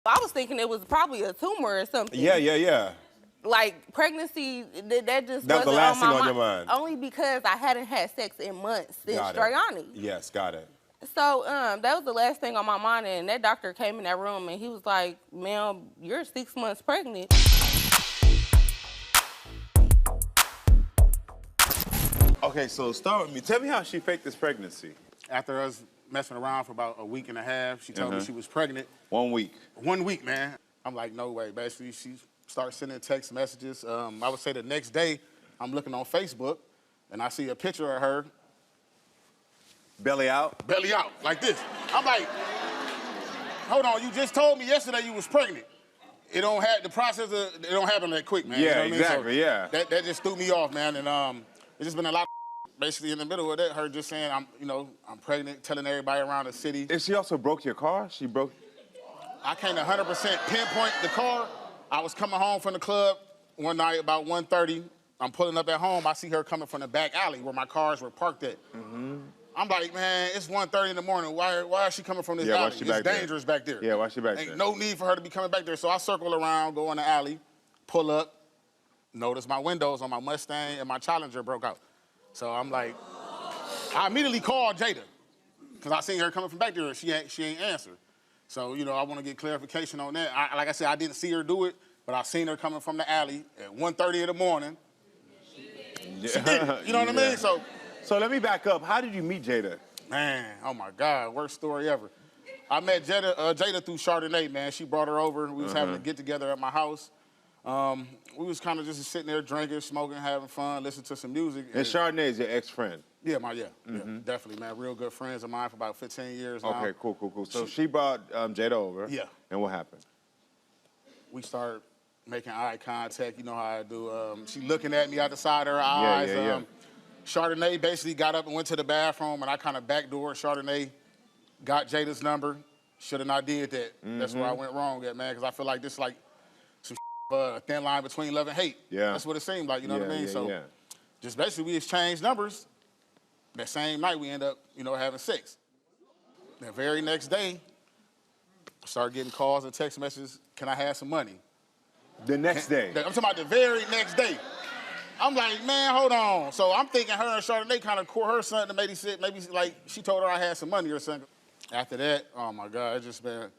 I was thinking it was probably a tumor or something. Yeah. Like pregnancy, that just That was the wasn't last thing my on your mind. Only because I hadn't had sex in months since Strayani. Yes, got it. So that was the last thing on my mind, and that doctor came in that room and he was like, "Ma'am, you're 6 months pregnant." Okay, so start with me. Tell me how she faked this pregnancy. After us messing around for about a week and a half, she told me she was pregnant. 1 week. 1 week, man. I'm like, no way. Basically, she started sending text messages. I would say the next day, I'm looking on Facebook, and I see a picture of her. Belly out? Belly out, like this. I'm like, hold on, you just told me yesterday you was pregnant. It don't have, the process, it don't happen that quick, man. Yeah, you know what exactly, I mean? So yeah. That just threw me off, man, and it's just been a lot of basically in the middle of that, her just saying, I'm pregnant, telling everybody around the city. And she also broke your car? She broke? I can't 100% pinpoint the car. I was coming home from the club one night about 1:30. I'm pulling up at home. I see her coming from the back alley where my cars were parked at. I'm like, man, it's 1:30 in the morning. Why is she coming from this alley? It's dangerous back there. Yeah, why is she back there? Ain't no need for her to be coming back there. So I circle around, go in the alley, pull up, notice my windows on my Mustang and my Challenger broke out. So I'm like, I immediately called Jada because I seen her coming from back there. She ain't answered. So, I want to get clarification on that. Like I said, I didn't see her do it, but I seen her coming from the alley at 1:30 in the morning. She did it, you know what I mean? So let me back up. How did you meet Jada? Man, oh my God, worst story ever. I met Jada through Chardonnay, man. She brought her over. We was having a get together at my house. We was kind of just sitting there drinking, smoking, having fun, listening to some music. And Chardonnay is your ex-friend? Yeah, definitely, man. Real good friends of mine for about 15 years now. Okay, cool. So she brought Jada over. Yeah. And what happened? We started making eye contact. You know how I do. She looking at me out the side of her eyes. Yeah. Chardonnay basically got up and went to the bathroom, and I kind of backdoored Chardonnay, got Jada's number. Should have not did that. That's where I went wrong at, man, because I feel like this like some a thin line between love and hate. Yeah. That's what it seemed like, you know what I mean? So just basically we exchanged numbers. That same night we end up, having sex. The very next day, I started getting calls and text messages, can I have some money? The next day? I'm talking about the very next day. I'm like, man, hold on. So I'm thinking her and Chardonnay kind of caught her something, maybe like she told her I had some money or something. After that, oh my God, it's just been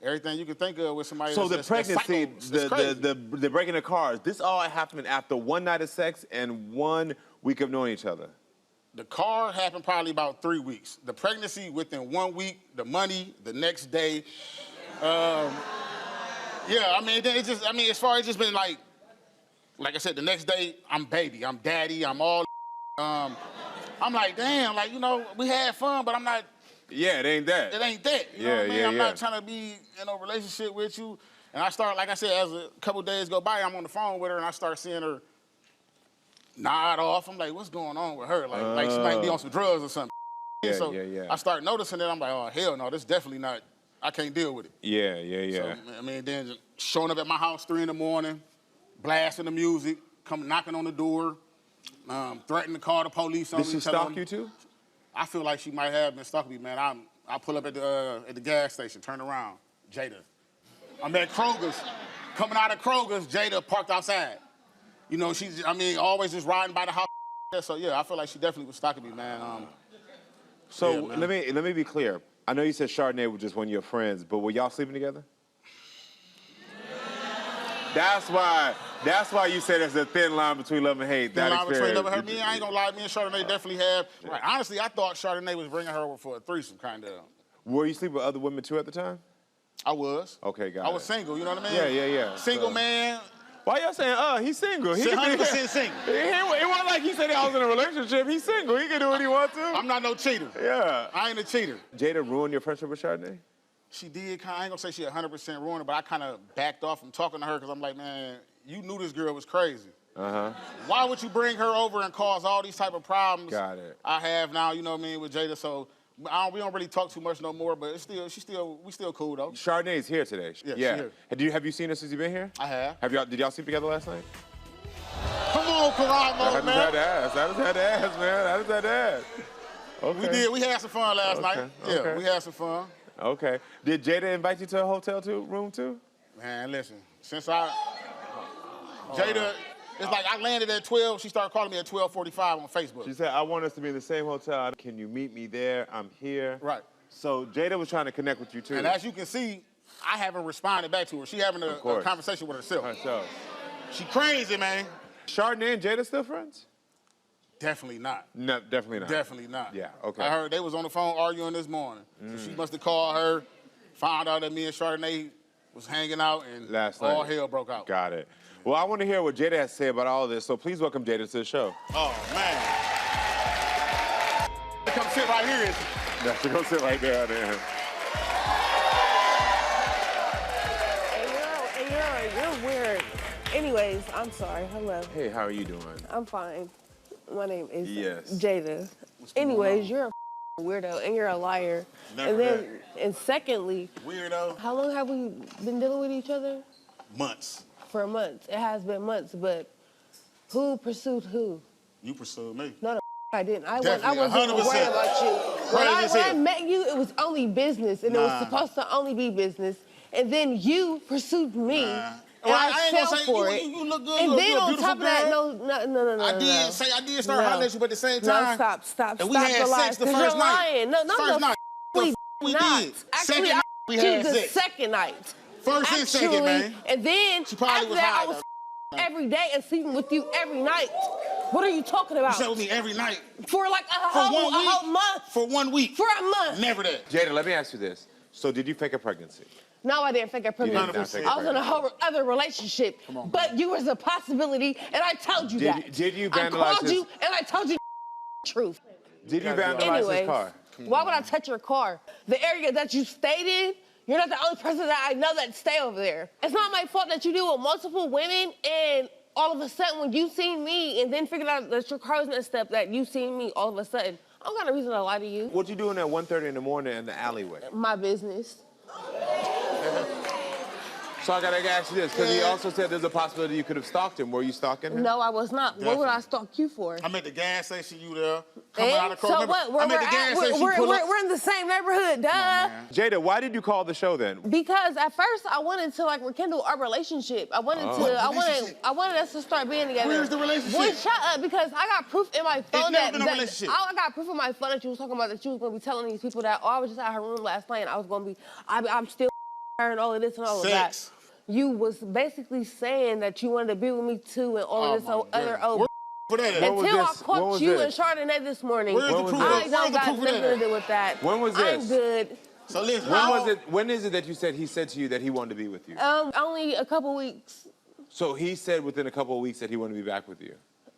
everything you can think of with somebody. So the pregnancy, the breaking the cars, this all happened after one night of sex and 1 week of knowing each other? The car happened probably about 3 weeks. The pregnancy within 1 week, the money the next day. Yeah, I mean, as far as it's just been like I said, the next day, I'm baby, I'm daddy, I'm all I'm like, damn, like, we had fun, but I'm not. Yeah, it ain't that. It ain't that. You know what I mean? I'm not trying to be in a relationship with you. And I start, like I said, as a couple days go by, I'm on the phone with her and I start seeing her nod off. I'm like, what's going on with her? Like she might be on some drugs or something. Yeah. I start noticing it. I'm like, oh, hell no, this definitely not, I can't deal with it. Yeah. So, I mean, then just showing up at my house 3 in the morning, blasting the music, come knocking on the door, threatening to call the police on me. Did she stalk you too? I feel like she might have been stalking me, man. I pull up at the gas station, turn around, Jada. I'm at Kroger's, coming out of Kroger's, Jada parked outside. She's, always just riding by the house. So yeah, I feel like she definitely was stalking me, man. Man. Let me be clear. I know you said Chardonnay was just one of your friends, but were y'all sleeping together? That's why you said there's a thin line between love and hate. Thin line between love and hate. I ain't gonna lie, me and Chardonnay definitely have. Like, honestly, I thought Chardonnay was bringing her over for a threesome, kind of. Were you sleeping with other women too at the time? I was. Okay, got it. I was single, you know what I mean? Yeah. Single man. Why y'all saying, he's single? He 100% single. It wasn't like he said I was in a relationship. He's single. He can do what he wants to. I'm not no cheater. Yeah. I ain't a cheater. Jada ruined your friendship with Chardonnay? She did. I ain't gonna say she 100% ruined it, but I kind of backed off from talking to her because I'm like, man, you knew this girl was crazy. Why would you bring her over and cause all these type of problems? Got it. I have now, you know what I mean, with Jada. So we don't really talk too much no more, but we still cool though. Chardonnay's here today. Yeah. She here. Have you seen her since you've been here? I have. Did y'all sleep together last night? Come on, Karamo, man. I just had to ask, man. I just had to ask. Okay. We had some fun last night. Yeah, we had some fun. Okay. Did Jada invite you to a hotel room too? Man, listen, since Jada, it's like I landed at 12, she started calling me at 12:45 on Facebook. She said, I want us to be in the same hotel. Can you meet me there? I'm here. Right. So Jada was trying to connect with you too. And as you can see, I haven't responded back to her. She having a conversation with herself. She crazy, man. Chardonnay and Jada still friends? Definitely not. No, definitely not. Definitely not. Yeah, okay. I heard they was on the phone arguing this morning. So she must have called her, found out that me and Chardonnay was hanging out, and all hell broke out. Got it. Well, I want to hear what Jada has to say about all this, so please welcome Jada to the show. Oh, man. Come sit right here. Yeah, go sit right there. Hey, you're weird. Anyways, I'm sorry. Hello. Hey, how are you doing? I'm fine. My name is Yes. Jada. Anyways, you're a weirdo and you're a liar. And secondly, weirdo. How long have we been dealing with each other? Months. For months. It has been months, but who pursued who? You pursued me. No, I didn't. I wasn't 100%. worried about you. When I met you, it was only business, and it was supposed to only be business. And then you pursued me. And I fell for it. You look good. And then on top of that, no. I did start hollering at you, but at the same time. No, stop. And we had sex the first night. No, first night. We did. Actually, second night we had the sex. second night. First and second, man. And then she probably after was that, high, I was every day and sleeping with you every night. What are you talking about? You slept with me every night. For like a whole month. For 1 week. For a month. Never that. Jada, let me ask you this. So did you fake a pregnancy? No, I didn't fake a pregnancy. I was in a whole other relationship. Come on, but you was a possibility, and I told you that. Did you vandalize I called you, and I told you the truth. Did you vandalize his car? Why would I touch your car? The area that you stayed in, you're not the only person that I know that stay over there. It's not my fault that you deal with multiple women, and all of a sudden when you seen me and then figured out that your car was messed up, that you seen me all of a sudden. I don't got a reason to lie to you. What you doing at 1:30 in the morning in the alleyway? My business. So I gotta ask you this, because he also said there's a possibility you could have stalked him. Were you stalking him? No, I was not. Definitely. What would I stalk you for? I'm at the gas station, you there. Coming out of the so what? We're in the same neighborhood, duh. Jada, why did you call the show then? Because at first I wanted to like rekindle our relationship. I wanted us to start being together. Where's the relationship? Boy, shut up, because I got proof in my phone I got proof in my phone that you was talking about that you was gonna be telling these people that I was just at her room last night and I was gonna be I'm still her and all of this and all of that. You was basically saying that you wanted to be with me too and all of this other over. Until I caught you and Chardonnay this morning. Where's the proof? I don't got nothing to do with that. When was this? I'm good. So listen, when is it that he said to you that he wanted to be with you? Only a couple weeks. So he said within a couple of weeks that he wanted to be back with you?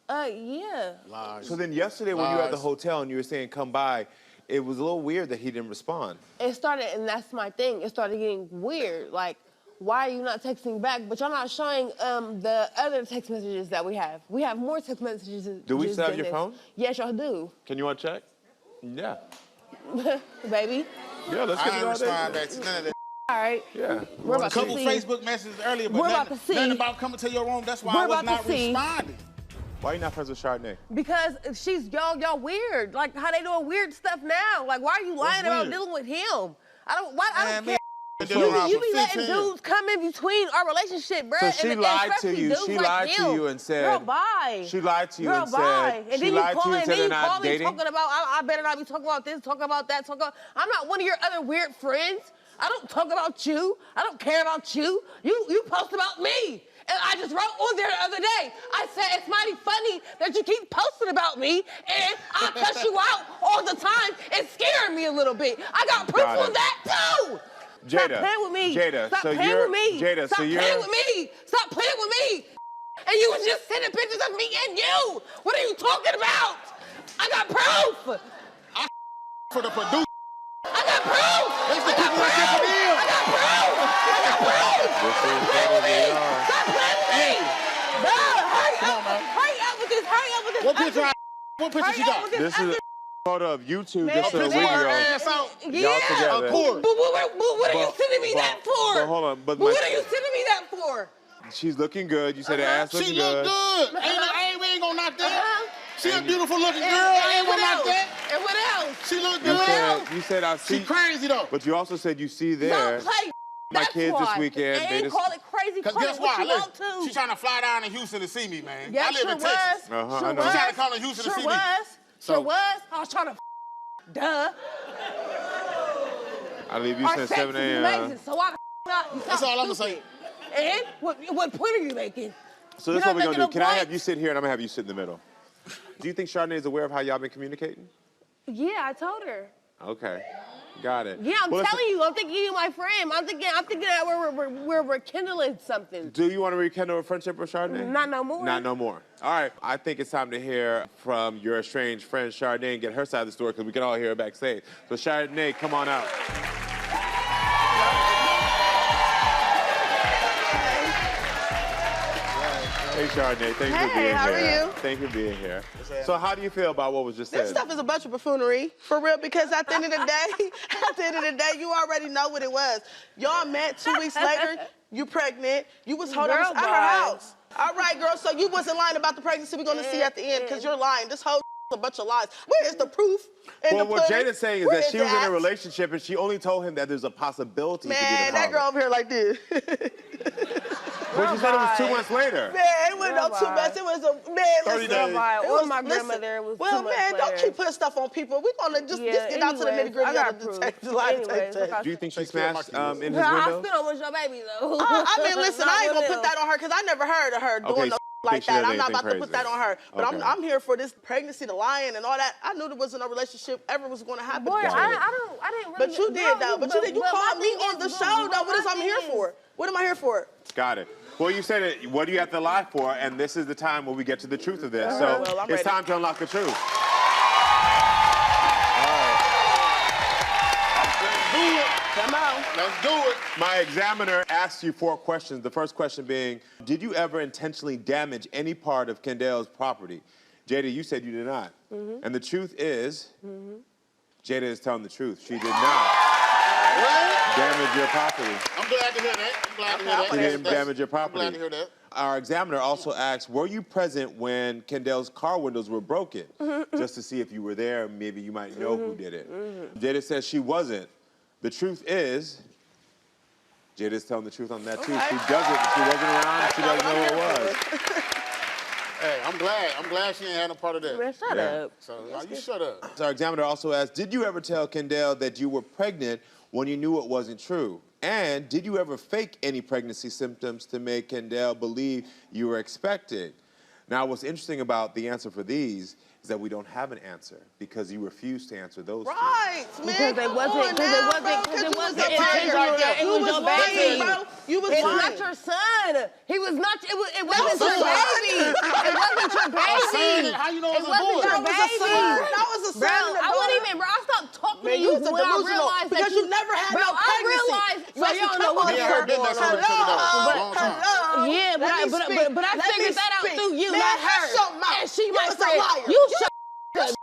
Yeah. Lies. So then yesterday when you were at the hotel and you were saying come by, it was a little weird that he didn't respond. It started, and that's my thing, it started getting weird. Like, why are you not texting back? But y'all not showing the other text messages that we have. We have more text messages. Do we still have your phone? Yes, y'all do. Can you want to check? Yeah. Baby. Yeah, let's get it all respond back to none of that. All right. Yeah. We're about a couple to see. Facebook messages earlier, but nothing about coming to your room. That's why I was not responding. Why are you not friends with Chardonnay? Because y'all weird. Like how they doing weird stuff now. Like why are you lying about dealing with him? I don't care. You be letting dudes come in between our relationship, bro. So she lied to you. She lied to you and said. Girl, bye. She lied to you and said. And then you call me talking dating. about I better not be talking about this, talking about that, I'm not one of your other weird friends. I don't talk about you. I don't care about you. You post about me. And I just wrote on there the other day. I said, it's mighty funny that you keep posting about me and I cuss you out all the time. It's scaring me a little bit. I got proof on that too. Jada, stop playing with me. Jada, stop playing with me. Jada, stop playing with me. Stop playing with me. And you was just sending pictures of me and you. What are you talking about? I got proof. For the producer. I got proof. That's the people that get from him. I got proof. Stop playing with me. Stop playing with me. Hurry up with this. Hurry up with this. What picture she got? This is a photo of you two just a week Picture ago. her ass out. Y'all together. But what are you sending me that for? But hold on. But what are you sending me that for? She's looking good. You said her ass looking She look good. good. We ain't gonna knock that. She a beautiful looking girl. I ain't what like else? that. And what else? She look You good. said, you said I see. She crazy though. But you also said you see there Don't play. my That's kids why. this weekend. And They ain't just, call it crazy. Cause Call guess it what why? you want to. She trying to fly down to Houston to see me, man. Yeah, I live sure in Texas. I know. Sure She was. trying to come to Houston Sure to see was. me. Sure was. I was trying to duh. I leave you Our since sex 7 is a.m. amazing, so why the not? You That's sound all I'ma stupid. say. And what point are you making? So this is You're what we're not gonna do. making Can no I have points? you sit here and I'm gonna have you sit in the middle? Do you think Chardonnay is aware of how y'all been communicating? Yeah, I told her. Okay, got it. Yeah, I'm Well, telling you, I'm thinking you my friend. I'm thinking that we're rekindling something. Do you want to rekindle a friendship with Chardonnay? Not no more. Not no more. All right, I think it's time to hear from your estranged friend Chardonnay and get her side of the story because we can all hear her backstage. So Chardonnay, come on out. Hey Chardonnay, thank you for being how are here. you? Thank you for being here. So how do you feel about what was just This said? stuff is a bunch of buffoonery, for real, because at the end of the day, you already know what it was. Y'all met 2 weeks later, you pregnant, you was holding us Girl, at her bye. house. All right, girl, so you wasn't lying about the pregnancy we're gonna see at the end, because you're lying. This whole a bunch of lies. Where is the proof? In Well, the what pudding? Jada's saying is Where that she was in a that? relationship and she only told him that there's a possibility to be the Man, that father. girl over here like this. But you said it was 2 months later. Man, it wasn't no Girl, 2 bye. months. It was a, man, 30 listen. days. Bye. It Or was- my listen, grandmother was 2 well, months man, don't later. keep putting stuff on people. We're gonna just get down to the anyways, nitty gritty I got of the proof. detective lie Anyways, detective. Do you think she Take care of my smashed kids. in his I window? spit on with your baby though. I mean, listen, I ain't gonna Not put that on her because I never heard of her doing Okay, no so like think she does that. I'm not anything about to put crazy. that on her. But Okay. I'm here for this pregnancy, the lying, and all that. I knew there wasn't no relationship ever was gonna happen. Boy, between I you. didn't really. But you did though. But you did. You but called my me thing on the is- show though. but What is my I'm here thing for? What am I here for? Got it. Well, you said it. What do you have to lie for? And this is the time where we get to the truth of this. So well, I'm it's ready. time to unlock the truth. Come on. Let's do it. My examiner asked you 4 questions. The first question being, did you ever intentionally damage any part of Kendall's property? Jada, you said you did not. And the truth is, Jada is telling the truth. She did not damage your property. I'm glad to hear that. I'm glad to hear that. She didn't damage your property. I'm glad to hear that. Our examiner also asked, were you present when Kendall's car windows were broken? Just to see if you were there, maybe you might know who did it. Jada says she wasn't. The truth is, Jada's telling the truth on that too. She doesn't. She wasn't around. She doesn't know what it was. Hey, I'm glad she ain't had no part of that. Man, shut Yeah. up. So you shut up. So our examiner also asked, did you ever tell Kendall that you were pregnant when you knew it wasn't true? And did you ever fake any pregnancy symptoms to make Kendall believe you were expecting? Now, what's interesting about the answer for these is that we don't have an answer because you refused to answer those two. Right, man. Because it wasn't intentional. It was your baby. bro. You was It's lying. not your son. He was not. It wasn't was your a son. baby. It wasn't your baby. How you know It it's a wasn't boy? your That was a baby. son. That was a son. Bro, and a I daughter. wouldn't even. Bro, I stopped talking Man, to you you was a when I delusional realized because that you never had bro, no I pregnancy. realized. You Bro, actually y'all know come what on Me and here. her been there for a long time. Hello. Yeah, but Let me speak. but I Let me figured that out speak. through you, Man, not her. hush your mouth. And she You might was a say, liar. you shut up.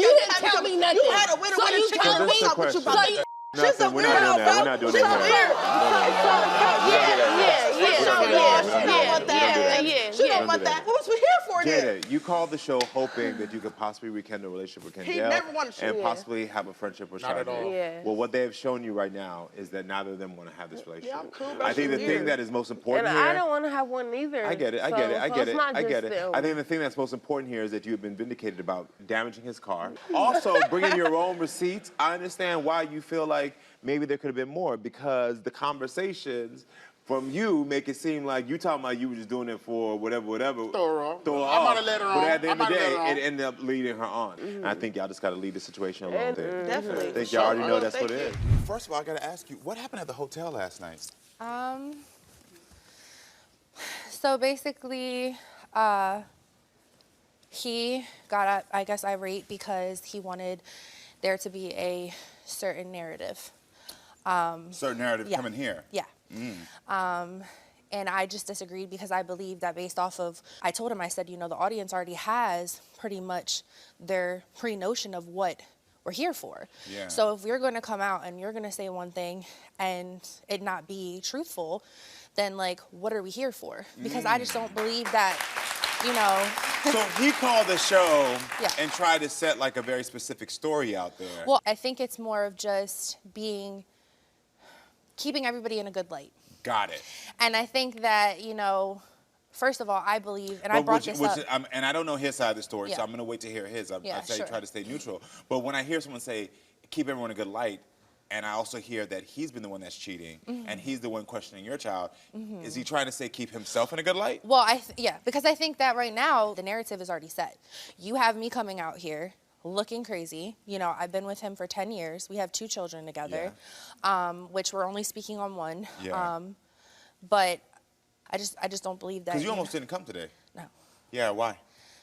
You didn't tell me nothing. You had a winner So with a you chicken. telling This is me? the question. So you, She's a Nothing. We're not weirdo, doing that. bro. We're not doing She's that a here. She don't want that. What was we here for then? Jada, you called the show hoping that you could possibly rekindle a relationship with Kendall never wanted to. and Yeah. possibly have a friendship with Not at Chardonnay. all. Yeah. Well, what they have shown you right now is that neither of them want to have this relationship. I'm cool, bro. I think the She's thing weird. that is most important and here. I don't want to have one either. I get it. I So- get it. I so get it's it. not I get just it. them. I think the thing that's most important here is that you have been vindicated about damaging his car. Also, bringing your own receipts. I understand why you feel like maybe there could have been more because the conversations from you make it seem like you talking about you were just doing it for whatever. Throw her off. Throw her I might off. have let her But on. at the end I of the might have day, let her it ended up leading her on. And I think y'all just got to leave the situation alone there. Definitely. I think y'all already know that's what it is. First of all, I gotta ask you, what happened at the hotel last night? So basically, he got, I guess, irate because he wanted there to be a certain narrative. Certain narrative Yeah. coming here. Yeah. And I just disagreed because I believe that based off of, I told him, I said, you know, the audience already has pretty much their pre-notion of what we're here for. Yeah. So if you're going to come out and you're going to say one thing and it not be truthful, then like, what are we here for? Because I just don't believe that you know. So he called the show Yeah. and tried to set like a very specific story out there. Well, I think it's more of just keeping everybody in a good light. Got it. And I think that, you know, first of all, I believe, and I brought this up. And I don't know his side of the story, so Yeah. I'm going to wait to hear his. Yeah, I say sure. try to stay neutral. But when I hear someone say, keep everyone in a good light, and I also hear that he's been the one that's cheating, and he's the one questioning your child, is he trying to say keep himself in a good light? Well, yeah, because I think that right now the narrative is already set. You have me coming out here looking crazy. You know, I've been with him for 10 years. We have 2 children together, which we're only speaking on one. Yeah. But I just don't believe that. Because you almost didn't come today. No. Yeah, why?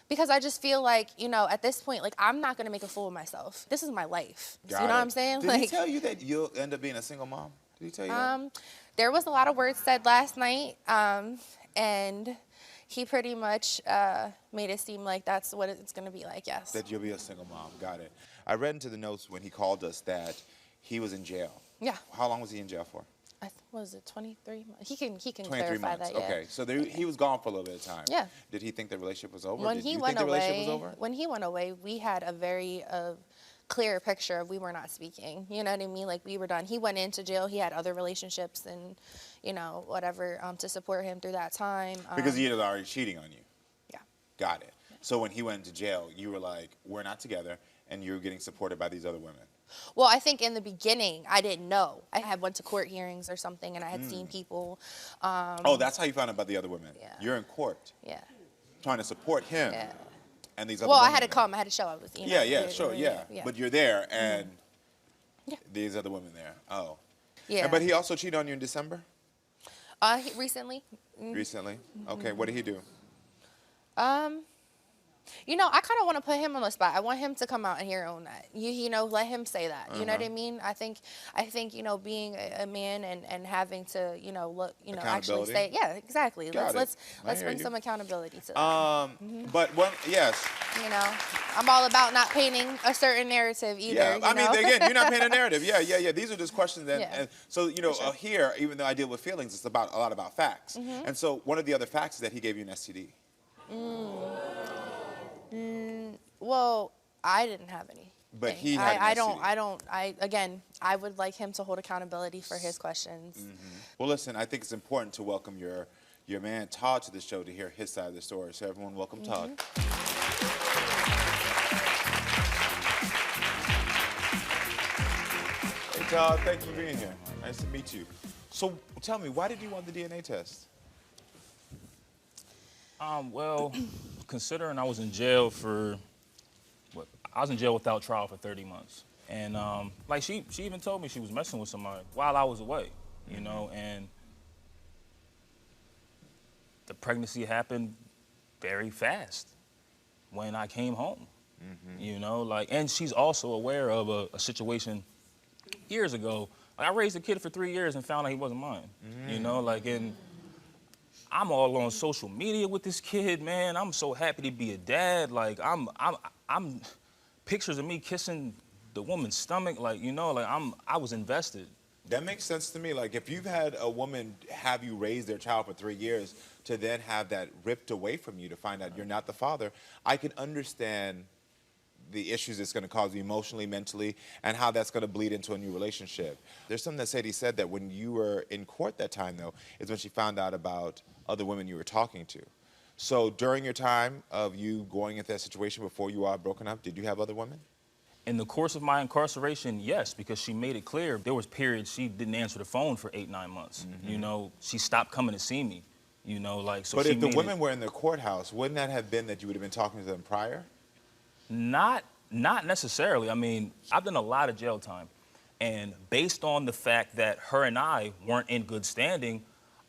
Because I just feel like, you know, at this point, like, I'm not going to make a fool of myself. This is my life. Got You know it. what I'm saying? Did he tell you that you'll end up being a single mom? Did he tell you that? There was a lot of words said last night, and he pretty much made it seem like that's what it's going to be like, yes. That you'll be a single mom. Got it. I read into the notes when he called us that he was in jail. Yeah. How long was he in jail for? What was it, 23 months? He can 23 clarify months. that, yeah. Okay, so he was gone for a little bit of time. Yeah. Did he think the relationship was over? When Did he you went think the away, relationship was over? when he went away, we had a very clear picture of we were not speaking. You know what I mean? Like, we were done. He went into jail. He had other relationships and, you know, whatever, to support him through that time. Because he was already cheating on you. Yeah. Got it. So when he went into jail, you were like, we're not together, and you were getting supported by these other women. Well, I think in the beginning, I didn't know. I had went to court hearings or something, and I had seen people. Oh, that's how you found out about the other women. Yeah. You're in court Yeah. trying to support him Yeah. and these other Well, I women. had to come. I had to show I was, you know. Yeah, sure, yeah. But you're there, and Yeah. these other women there. Oh. Yeah. And, but he also cheated on you in December? Recently. Recently? Okay, what did he do? You know, I kind of want to put him on the spot. I want him to come out and here own that. You know, let him say that. You know what I mean? I think, you know, being a man and having to, you know, look, you know, actually say, yeah, exactly. Let's bring some accountability to that. But yes. You know, I'm all about not painting a certain narrative either. Yeah, I you know? mean, again, you're not painting a narrative. Yeah. These are just questions. And, Yeah. and so, you know, here, even though I deal with feelings, it's a lot about facts. And so one of the other facts is that he gave you an STD. Well, I didn't have any. But he had an STD. Again, I would like him to hold accountability for his questions. Well, listen, I think it's important to welcome your man Todd to the show to hear his side of the story. So everyone, welcome Todd. Hey Todd, thanks for being here. Nice to meet you. So tell me, why did you want the DNA test? Well, considering I was in jail I was in jail without trial for 30 months. And like she even told me she was messing with somebody while I was away, you know, and the pregnancy happened very fast when I came home, you know, like, and she's also aware of a situation years ago. Like, I raised a kid for 3 years and found out he wasn't mine, you know, like, and I'm all on social media with this kid, man. I'm so happy to be a dad. Like, I'm pictures of me kissing the woman's stomach, like, you know, like, I was invested. That makes sense to me. Like, if you've had a woman have you raise their child for 3 years to then have that ripped away from you to find out you're not the father, I can understand the issues it's going to cause you emotionally, mentally, and how that's going to bleed into a new relationship. There's something that Sadie said that when you were in court that time, though, is when she found out about other women you were talking to. So during your time of you going into that situation before you are broken up, did you have other women? In the course of my incarceration, yes, because she made it clear. There was periods she didn't answer the phone for 8-9 months. You know, she stopped coming to see me, you know, like, so but she if the made women were in the courthouse, wouldn't that have been that you would have been talking to them prior? Not necessarily. I mean, I've done a lot of jail time. And based on the fact that her and I weren't in good standing,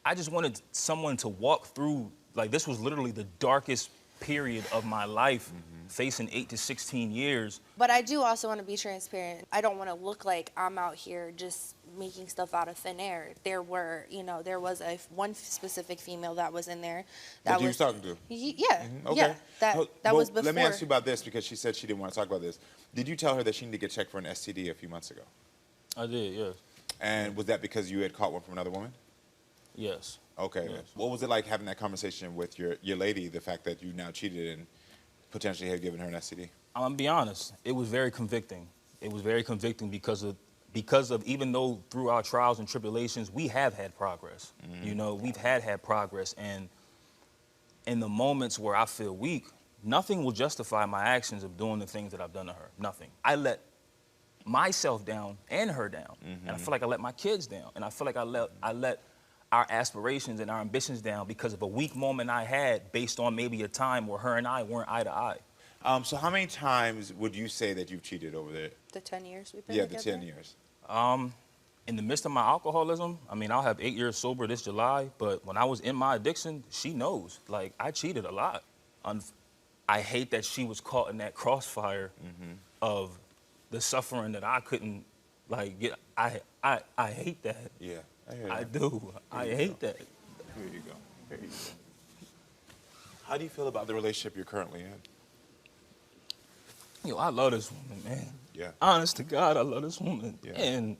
I just wanted someone to walk through, like, this was literally the darkest period of my life, facing 8 to 16 years. But I do also want to be transparent. I don't want to look like I'm out here just making stuff out of thin air. There were, you know, there was one specific female that was in there. That you was talking to? Yeah. Okay. Yeah. That was before. Let me ask you about this, because she said she didn't want to talk about this. Did you tell her that she needed to get checked for an STD a few months ago? I did, yes. And was that because you had caught one from another woman? Yes. Okay. Yes. What was it like having that conversation with your lady, the fact that you now cheated and potentially have given her an STD? I'm gonna be honest. It was very convicting. It was very convicting because of even though through our trials and tribulations we have had progress. You know, we've had progress, and in the moments where I feel weak, nothing will justify my actions of doing the things that I've done to her. Nothing. I let myself down and her down, and I feel like I let my kids down, and I feel like I let our aspirations and our ambitions down because of a weak moment I had based on maybe a time where her and I weren't eye to eye. So how many times would you say that you've cheated over there? The 10 years we've been Yeah, together. the 10 years. In the midst of my alcoholism, I mean, I'll have 8 years sober this July, but when I was in my addiction, she knows. Like, I cheated a lot. I hate that she was caught in that crossfire of the suffering that I couldn't, like, get. I hate that. Yeah, I hear I that. do. I hate that. Here you go. Here you go. How do you feel about the relationship you're currently in? Yo, I love this woman, man. Yeah. Honest to God, I love this woman. Yeah. And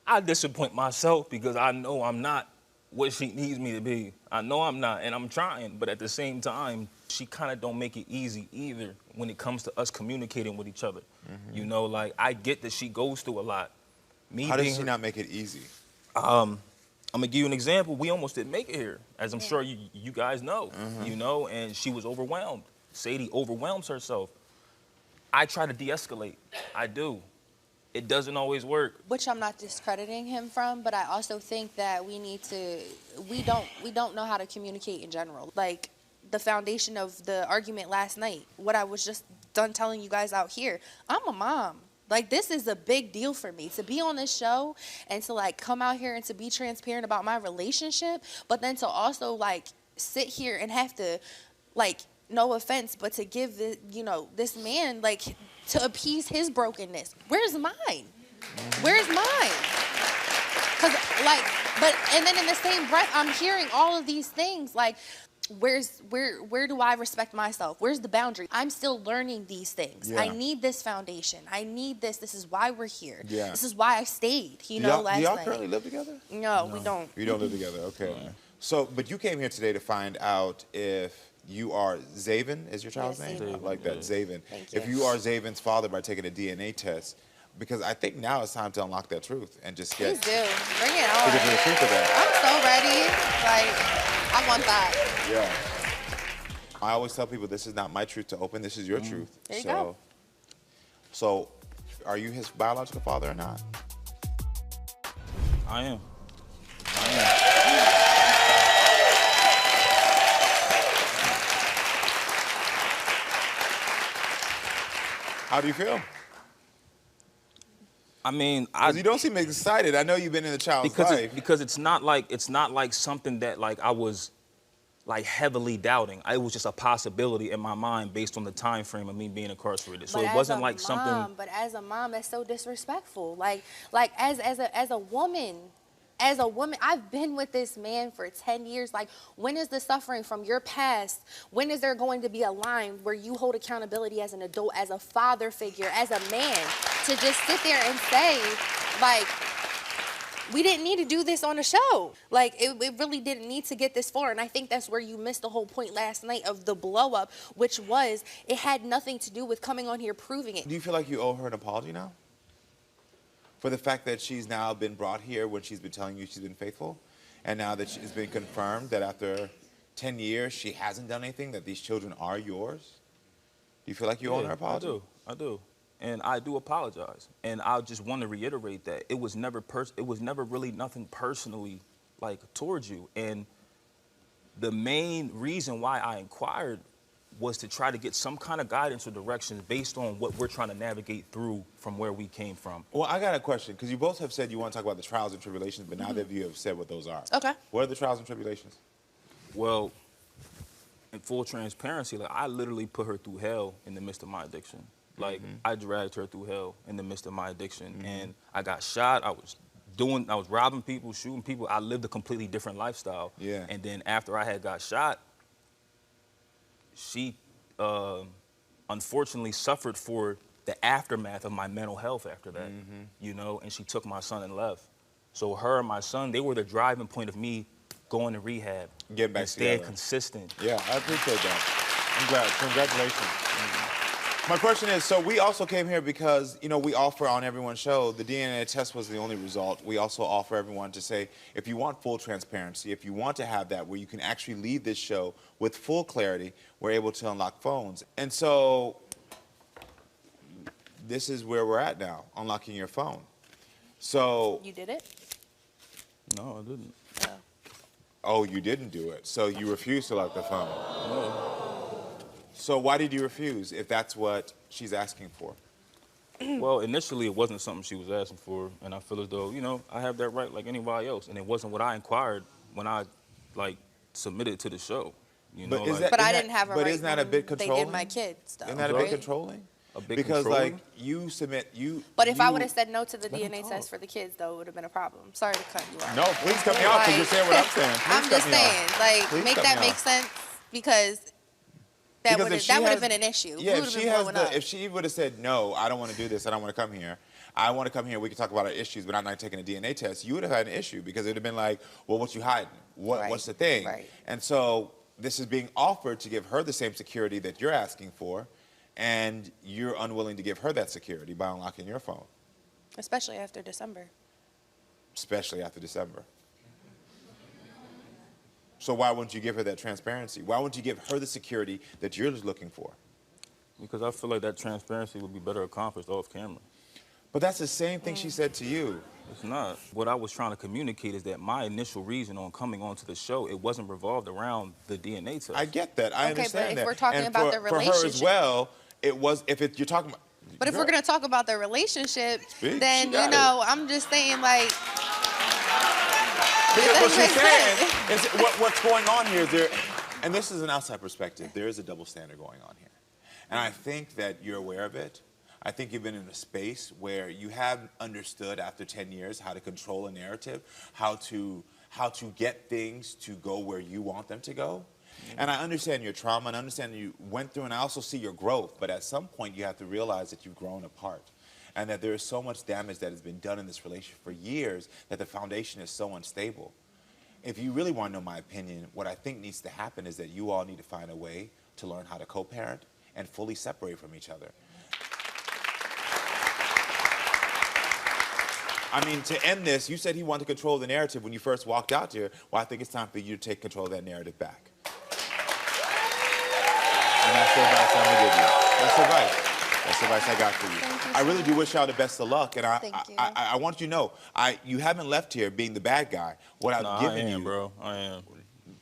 I disappoint myself because I know I'm not what she needs me to be. I know I'm not, and I'm trying, but at the same time, she kind of don't make it easy either when it comes to us communicating with each other. You know, like, I get that she goes through a lot. How does she not make it easy? I'm gonna give you an example. We almost didn't make it here, as I'm sure you guys know, you know, and she was overwhelmed. Sadie overwhelms herself. I try to de-escalate. I do. It doesn't always work. Which I'm not discrediting him from, but I also think that we don't know how to communicate in general. Like, the foundation of the argument last night, what I was just done telling you guys out here, I'm a mom. Like, this is a big deal for me to be on this show and to, like, come out here and to be transparent about my relationship, but then to also, like, sit here and have to, like, no offense, but to give the, you know, this man, like, to appease his brokenness. Where's mine? Where's mine? Cause, like, but, and then in the same breath, I'm hearing all of these things, like, where do I respect myself? Where's the boundary? I'm still learning these things. Yeah. I need this foundation. I need this. This is why we're here. Yeah. This is why I stayed, you know, last Do y'all night. currently live together? No, we don't. You don't live together, okay. So, but you came here today to find out if you are Zaven, is your child's Yes, name? Zaven. I like that, Zaven. Thank If you. you are Zaven's father by taking a DNA test, because I think now it's time to unlock that truth and just Please get do. Bring it to on. get to the truth of that. I'm so ready. Like, I want that. Yeah. I always tell people this is not my truth to open, this is your truth. There you go. So, are you his biological father or not? I am. How do you feel? I mean, Because you don't seem excited. I know you've been in the child's life. because it's not like something that, like, I was, like, heavily doubting. It was just a possibility in my mind based on the time frame of me being incarcerated. So But it as wasn't a like mom, something. But as a mom, that's so disrespectful. Like as a woman, I've been with this man for 10 years. Like, when is the suffering from your past? When is there going to be a line where you hold accountability as an adult, as a father figure, as a man, to just sit there and say, like, we didn't need to do this on a show. Like, it really didn't need to get this far. And I think that's where you missed the whole point last night of the blow up, which was it had nothing to do with coming on here proving it. Do you feel like you owe her an apology now? For the fact that she's now been brought here when she's been telling you she's been faithful, and now that it's been confirmed that after 10 years she hasn't done anything, that these children are yours? Do you feel like you owe her an apology? I do. And I do apologize. And I just want to reiterate that it was never really nothing personally, like, towards you. And the main reason why I inquired was to try to get some kind of guidance or direction based on what we're trying to navigate through from where we came from. Well, I got a question, because you both have said you want to talk about the trials and tribulations, but neither of you have said what those are. Okay. What are the trials and tribulations? Well, in full transparency, like, I literally put her through hell in the midst of my addiction. Like, I dragged her through hell in the midst of my addiction. And I got shot. I was robbing people, shooting people. I lived a completely different lifestyle. Yeah. And then after I had got shot, she unfortunately suffered for the aftermath of my mental health after that, you know, and she took my son and left. So her and my son, they were the driving point of me going to rehab. Getting back and staying together. consistent. Yeah, I appreciate that. I'm glad. Congratulations. My question is, so we also came here because, you know, we offer on everyone's show, the DNA test was the only result. We also offer everyone to say, if you want full transparency, if you want to have that where you can actually leave this show with full clarity, we're able to unlock phones. And so this is where we're at now, unlocking your phone. So. You did it? No, I didn't. Oh, you didn't do it. So you refused to lock the phone. No. So why did you refuse if that's what she's asking for? Well, initially it wasn't something she was asking for, and I feel as though, you know, I have that right like anybody else, and it wasn't what I inquired when I, like, submitted to the show. You know, like, but I didn't have a right. But isn't that a bit controlling? They did my kids, though. Isn't that a bit controlling? A bit because controlling? like you submit you. But if I you- would have said no to the DNA test for the kids, though, it would have been a problem. Sorry to cut you off. No, please cut me off because you're saying what I'm saying. Please I'm cut just me off. saying, like, Please make cut that me make off. sense because that Because would if she have has- been an issue. Yeah, We if would've she been has blowing up. if she would have said no, I don't want to do this. I don't want to come here. I want to come here. We can talk about our issues, but I'm not taking a DNA test. You would have had an issue because it would have been like, well, what you hiding? What's the thing? Right. And so this is being offered to give her the same security that you're asking for, and you're unwilling to give her that security by unlocking your phone, Especially after December. especially after December. So why wouldn't you give her that transparency? Why wouldn't you give her the security that you're looking for? because I feel like that transparency would be better accomplished off camera. But that's the same thing she said to you. It's not. What I was trying to communicate is that my initial reason on coming onto the show, it wasn't revolved around the DNA test. I get that. I Okay, but understand if that. we're talking and about for, the for her as relationship- well, it was, you're talking about. But if we're going to talk about the relationship, Speak. then, She got you know, I'm just saying, like, Because what doesn't she's make saying sense. is what's going on here is there, and this is an outside perspective, there is a double standard going on here. And I think that you're aware of it. I think you've been in a space where you have understood after 10 years how to control a narrative, how to get things to go where you want them to go. And I understand your trauma, and I understand you went through, and I also see your growth, but at some point you have to realize that you've grown apart and that there is so much damage that has been done in this relationship for years that the foundation is so unstable. If you really want to know my opinion, what I think needs to happen is that you all need to find a way to learn how to co-parent and fully separate from each other. I mean, to end this, you said he wanted to control the narrative when you first walked out here. Well, I think it's time for you to take control of that narrative back. And that's the advice I'm gonna give you. That's advice. That's the advice I got for you. Thank you I so really do wish y'all the best of luck, and Thank you. I want you to know, you haven't left here being the bad guy. What I've Nah, given I am, you, bro. I am.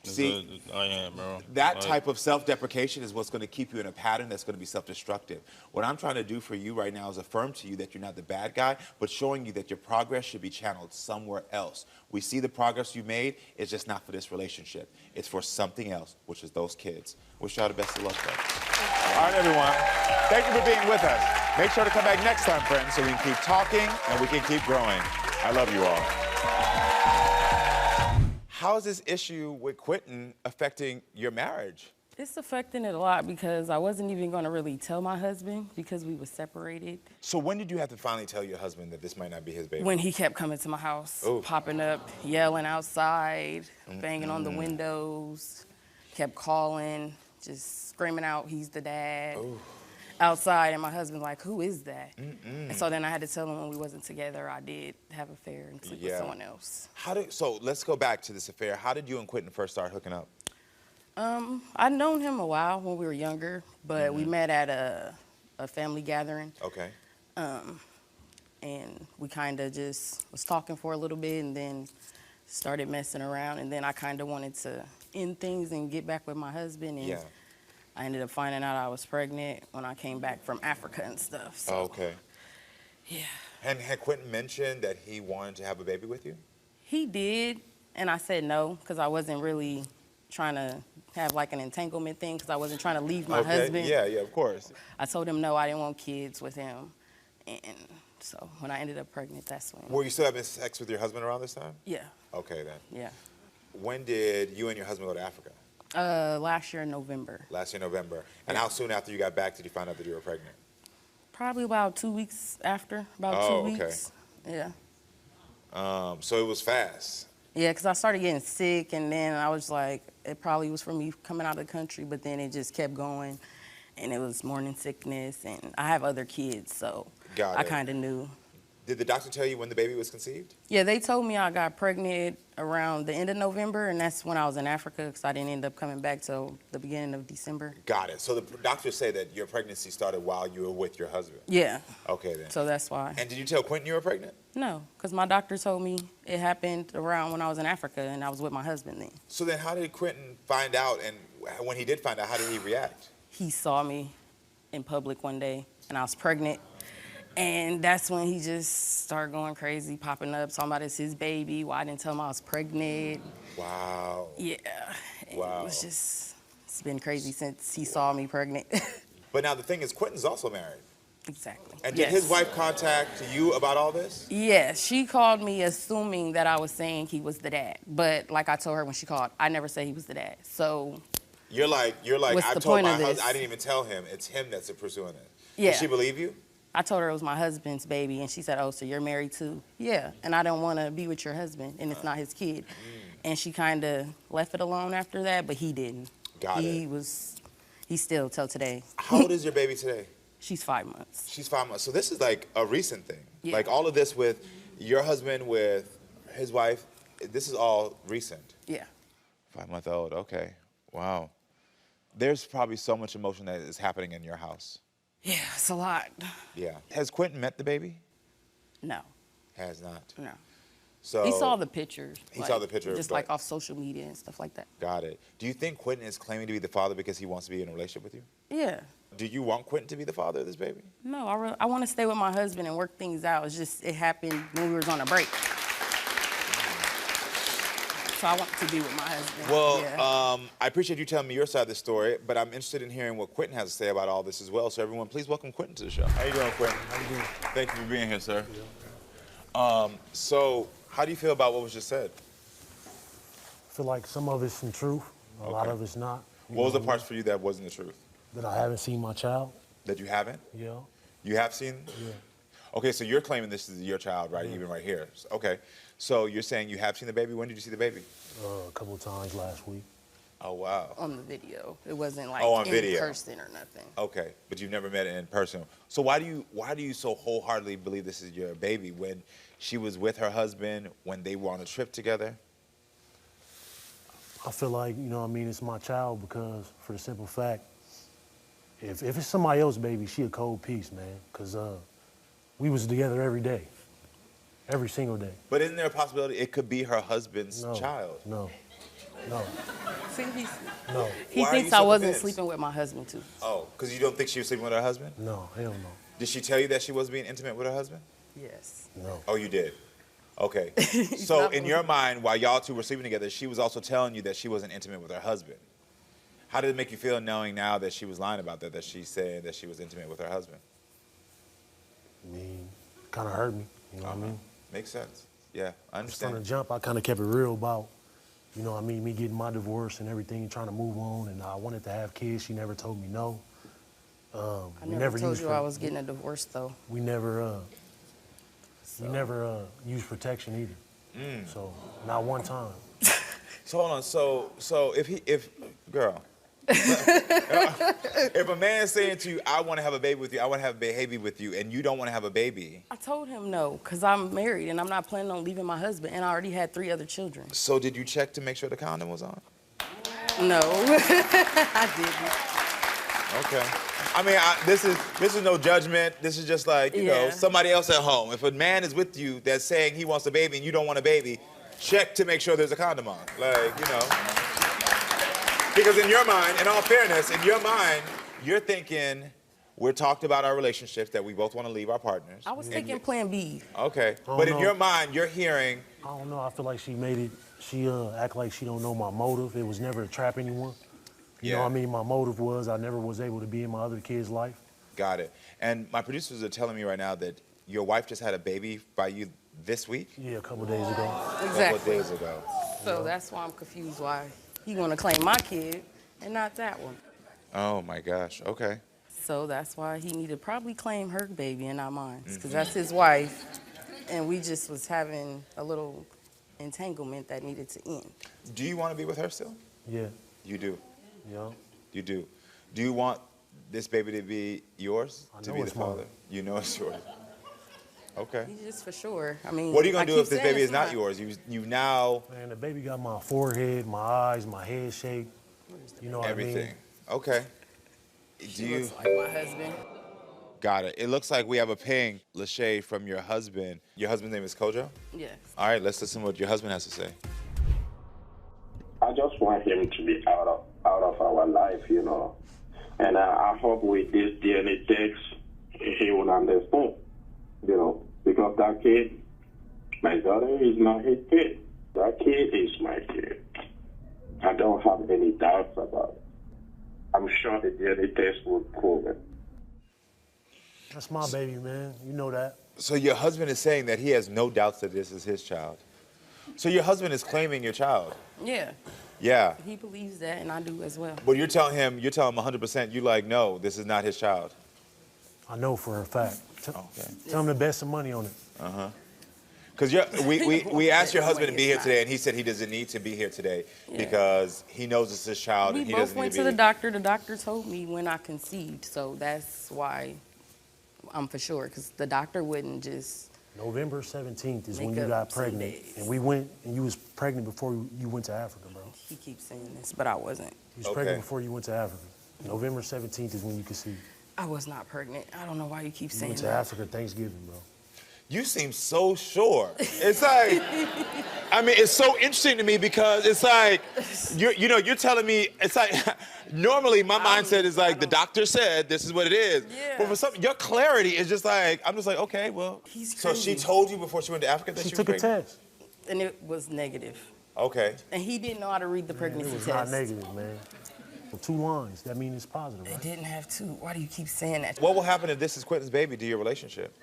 See, I am, bro. that Like, type of self-deprecation is what's going to keep you in a pattern that's going to be self-destructive. What I'm trying to do for you right now is affirm to you that you're not the bad guy, but showing you that your progress should be channeled somewhere else. We see the progress you made. It's just not for this relationship. It's for something else, which is those kids. Wish y'all the best of luck, though. All right, everyone. Thank you for being with us. Make sure to come back next time, friends, so we can keep talking and we can keep growing. I love you all. How is this issue with Quentin affecting your marriage? It's affecting it a lot because I wasn't even going to really tell my husband because we were separated. So when did you have to finally tell your husband that this might not be his baby? When he kept coming to my house, popping up, yelling outside, banging on the windows, kept calling, just screaming out, he's the dad. Outside, and my husband's like, who is that? And so then I had to tell him when we wasn't together, I did have an affair and sleep with someone else. So let's go back to this affair. How did you and Quentin first start hooking up? I'd known him a while when we were younger, but we met at a family gathering. Okay. And we kind of just was talking for a little bit and then started messing around. And then I kind of wanted to end things and get back with my husband. And I ended up finding out I was pregnant when I came back from Africa and stuff. So, Okay. Yeah. And had Quentin mentioned that he wanted to have a baby with you? He did, and I said no because I wasn't really trying to have like an entanglement thing because I wasn't trying to leave my husband. Yeah, of course. I told him no, I didn't want kids with him. And so when I ended up pregnant, that's when. Were you still having sex with your husband around this time? Yeah. Okay, then. Yeah. When did you and your husband go to Africa? Last year in November. Last year, November. And how soon after you got back did you find out that you were pregnant? Probably about 2 weeks after, about 2 weeks. Yeah. So it was fast. Yeah, because I started getting sick, and then I was like, it probably was from me coming out of the country, but then it just kept going, and it was morning sickness, and I have other kids, so Got I it. kind of knew. Did the doctor tell you when the baby was conceived? Yeah, they told me I got pregnant around the end of November, and that's when I was in Africa, because I didn't end up coming back till the beginning of December. Got it. So the doctors say that your pregnancy started while you were with your husband? Yeah. Okay, then. So that's why. And did you tell Quentin you were pregnant? No, because my doctor told me it happened around when I was in Africa, and I was with my husband then. So then how did Quentin find out, and when he did find out, how did he react? He saw me in public one day, and I was pregnant. And that's when he just started going crazy, popping up, talking about it's his baby. Why I didn't tell him I was pregnant. Wow. Yeah. And Wow. it was just, it's been crazy since he saw me pregnant. But now the thing is, Quentin's also married. Exactly. And did his wife contact you about all this? Yeah, she called me assuming that I was saying he was the dad. But like I told her when she called, I never said he was the dad. So You're like, what's I the told point my of this? husband, I didn't even tell him. It's him that's pursuing it. Yeah. Did she believe you? I told her it was my husband's baby, and she said, oh, so you're married too? Yeah, and I don't want to be with your husband, and it's not his kid. And she kind of left it alone after that, but he didn't. Got it. He still till today. How old is your baby today? She's 5 months. She's 5 months. So this is like a recent thing. Yeah. Like all of this with your husband, with his wife, this is all recent. Yeah. 5-month-old, okay. Wow. There's probably so much emotion that is happening in your house. Yeah, it's a lot. Yeah. Has Quentin met the baby? No, Has not. no. So He saw the pictures. He saw the picture, Just but- like off social media and stuff like that. Got it. Do you think Quentin is claiming to be the father because he wants to be in a relationship with you? Yeah. Do you want Quentin to be the father of this baby? No, I want to stay with my husband and work things out. It's just, it happened when we was on a break. So I want to be with my husband. Well, yeah. I appreciate you telling me your side of the story, but I'm interested in hearing what Quentin has to say about all this as well. So everyone, please welcome Quentin to the show. How you doing, Quentin? How you doing? Thank you for being here, sir. So how do you feel about what was just said? I feel like some of it's some truth, a lot of it's not. What was the parts for you that wasn't the truth? That I haven't seen my child. That you haven't? Yeah. You have seen? Yeah. Okay, so you're claiming this is your child, right? Even right here. Okay. So you're saying you have seen the baby. When did you see the baby? A couple of times last week. Oh, wow. On the video. It wasn't like on in video. person or nothing. Okay, but you've never met it in person. So why do you so wholeheartedly believe this is your baby when she was with her husband, when they were on a trip together? I feel like, you know what I mean, it's my child because for the simple fact, if it's somebody else's baby, she a cold piece, man. Because we was together every day, every single day. But isn't there a possibility it could be her husband's No, child? No. See, No. he Why are thinks you I so wasn't convinced? sleeping with my husband too. Oh, because you don't think she was sleeping with her husband? No, hell no. Did she tell you that she was being intimate with her husband? Yes. No. Oh, you did? Okay. So not in your mind, while y'all two were sleeping together, she was also telling you that she wasn't intimate with her husband. How did it make you feel knowing now that she was lying about that, that she said that she was intimate with her husband? I mean, kind of hurt me, you know what I mean? Makes sense. Yeah, I From understand. the jump, I kind of kept it real about, you know what I mean, me getting my divorce and everything, trying to move on, and I wanted to have kids. She never told me no. I never told used you I was getting a divorce though. We never used protection either. So not one time. So hold on. So if girl, if a man is saying to you, I want to have a baby with you, I want to have a baby with you, and you don't want to have a baby. I told him no, because I'm married and I'm not planning on leaving my husband, and I already had 3 other children. So did you check to make sure the condom was on? No, I didn't. Okay. I mean, this is no judgment. This is just like, you know, somebody else at home. If a man is with you that's saying he wants a baby and you don't want a baby, check to make sure there's a condom on. Like, you know. Because in your mind, in all fairness, in your mind, you're thinking, we're talking about our relationships, that we both want to leave our partners. I was thinking plan B. Okay. But in your mind, you're hearing. I don't know. I feel like she made it. She act like she don't know my motive. It was never to trap anyone. You know what I mean? My motive was I never was able to be in my other kid's life. Got it. And my producers are telling me right now that your wife just had a baby by you this week? Yeah, a couple days ago. Exactly. A couple days ago. So that's why I'm confused why he gonna claim my kid and not that one. Oh my gosh. Okay. So that's why he need to probably claim her baby and not mine, because that's his wife, and we just was having a little entanglement that needed to end. Do you want to be with her still? Yeah. You do? Yeah. You do. Do you want this baby to be yours? I To know be the it's mine. father? You know it's yours. Okay. Just for sure. I mean, What are you gonna I do keep if this saying baby it's is not yours? You now Man, the baby got my forehead, my eyes, my head shape. You know what I mean? everything. Okay. Do She you looks like my husband. got it? It looks like we have a ping, Lachey, from your husband. Your husband's name is Kojo? Yes. All right, let's listen to what your husband has to say. I just want him to be out of our life, you know. And I hope with this DNA test, he will understand, you know, because that kid, my daughter is not his kid. That kid is my kid. I don't have any doubts about it. I'm sure the DNA test will prove it. That's my baby, man. You know that. So your husband is saying that he has no doubts that this is his child. So your husband is claiming your child. Yeah. Yeah. He believes that, and I do as well. But you're telling him 100%, you like, no, this is not his child. I know for a fact. Okay. Tell him to bet some money on it. Uh-huh. Because we asked your husband to be here today, and he said he doesn't need to be here today because he knows it's his child We and he both doesn't need went to to be the doctor. The doctor told me when I conceived, so that's why I'm for sure, because the doctor wouldn't just... November 17th is when Make you up got some pregnant. days. And we went, and you was pregnant before you went to Africa, bro. He keeps saying this, but I wasn't. You was pregnant before you went to Africa. November 17th is when you conceived. I was not pregnant. I don't know why you keep You saying went to that. Africa Thanksgiving, bro. You seem so sure. It's like, I mean, it's so interesting to me because it's like, you're telling me, it's like, normally my mindset is like, the doctor said this is what it is. Yeah. But for some, your clarity is just like, I'm just like, okay, well. He's So she crazy. told you before she went to Africa that She she was took a pregnant? test. And it was negative. Okay. And he didn't know how to read the It pregnancy was test. not negative, man. 2 lines, that means it's positive, It right? didn't have to. Why do you keep saying that? What will happen if this is Quentin's baby to your relationship?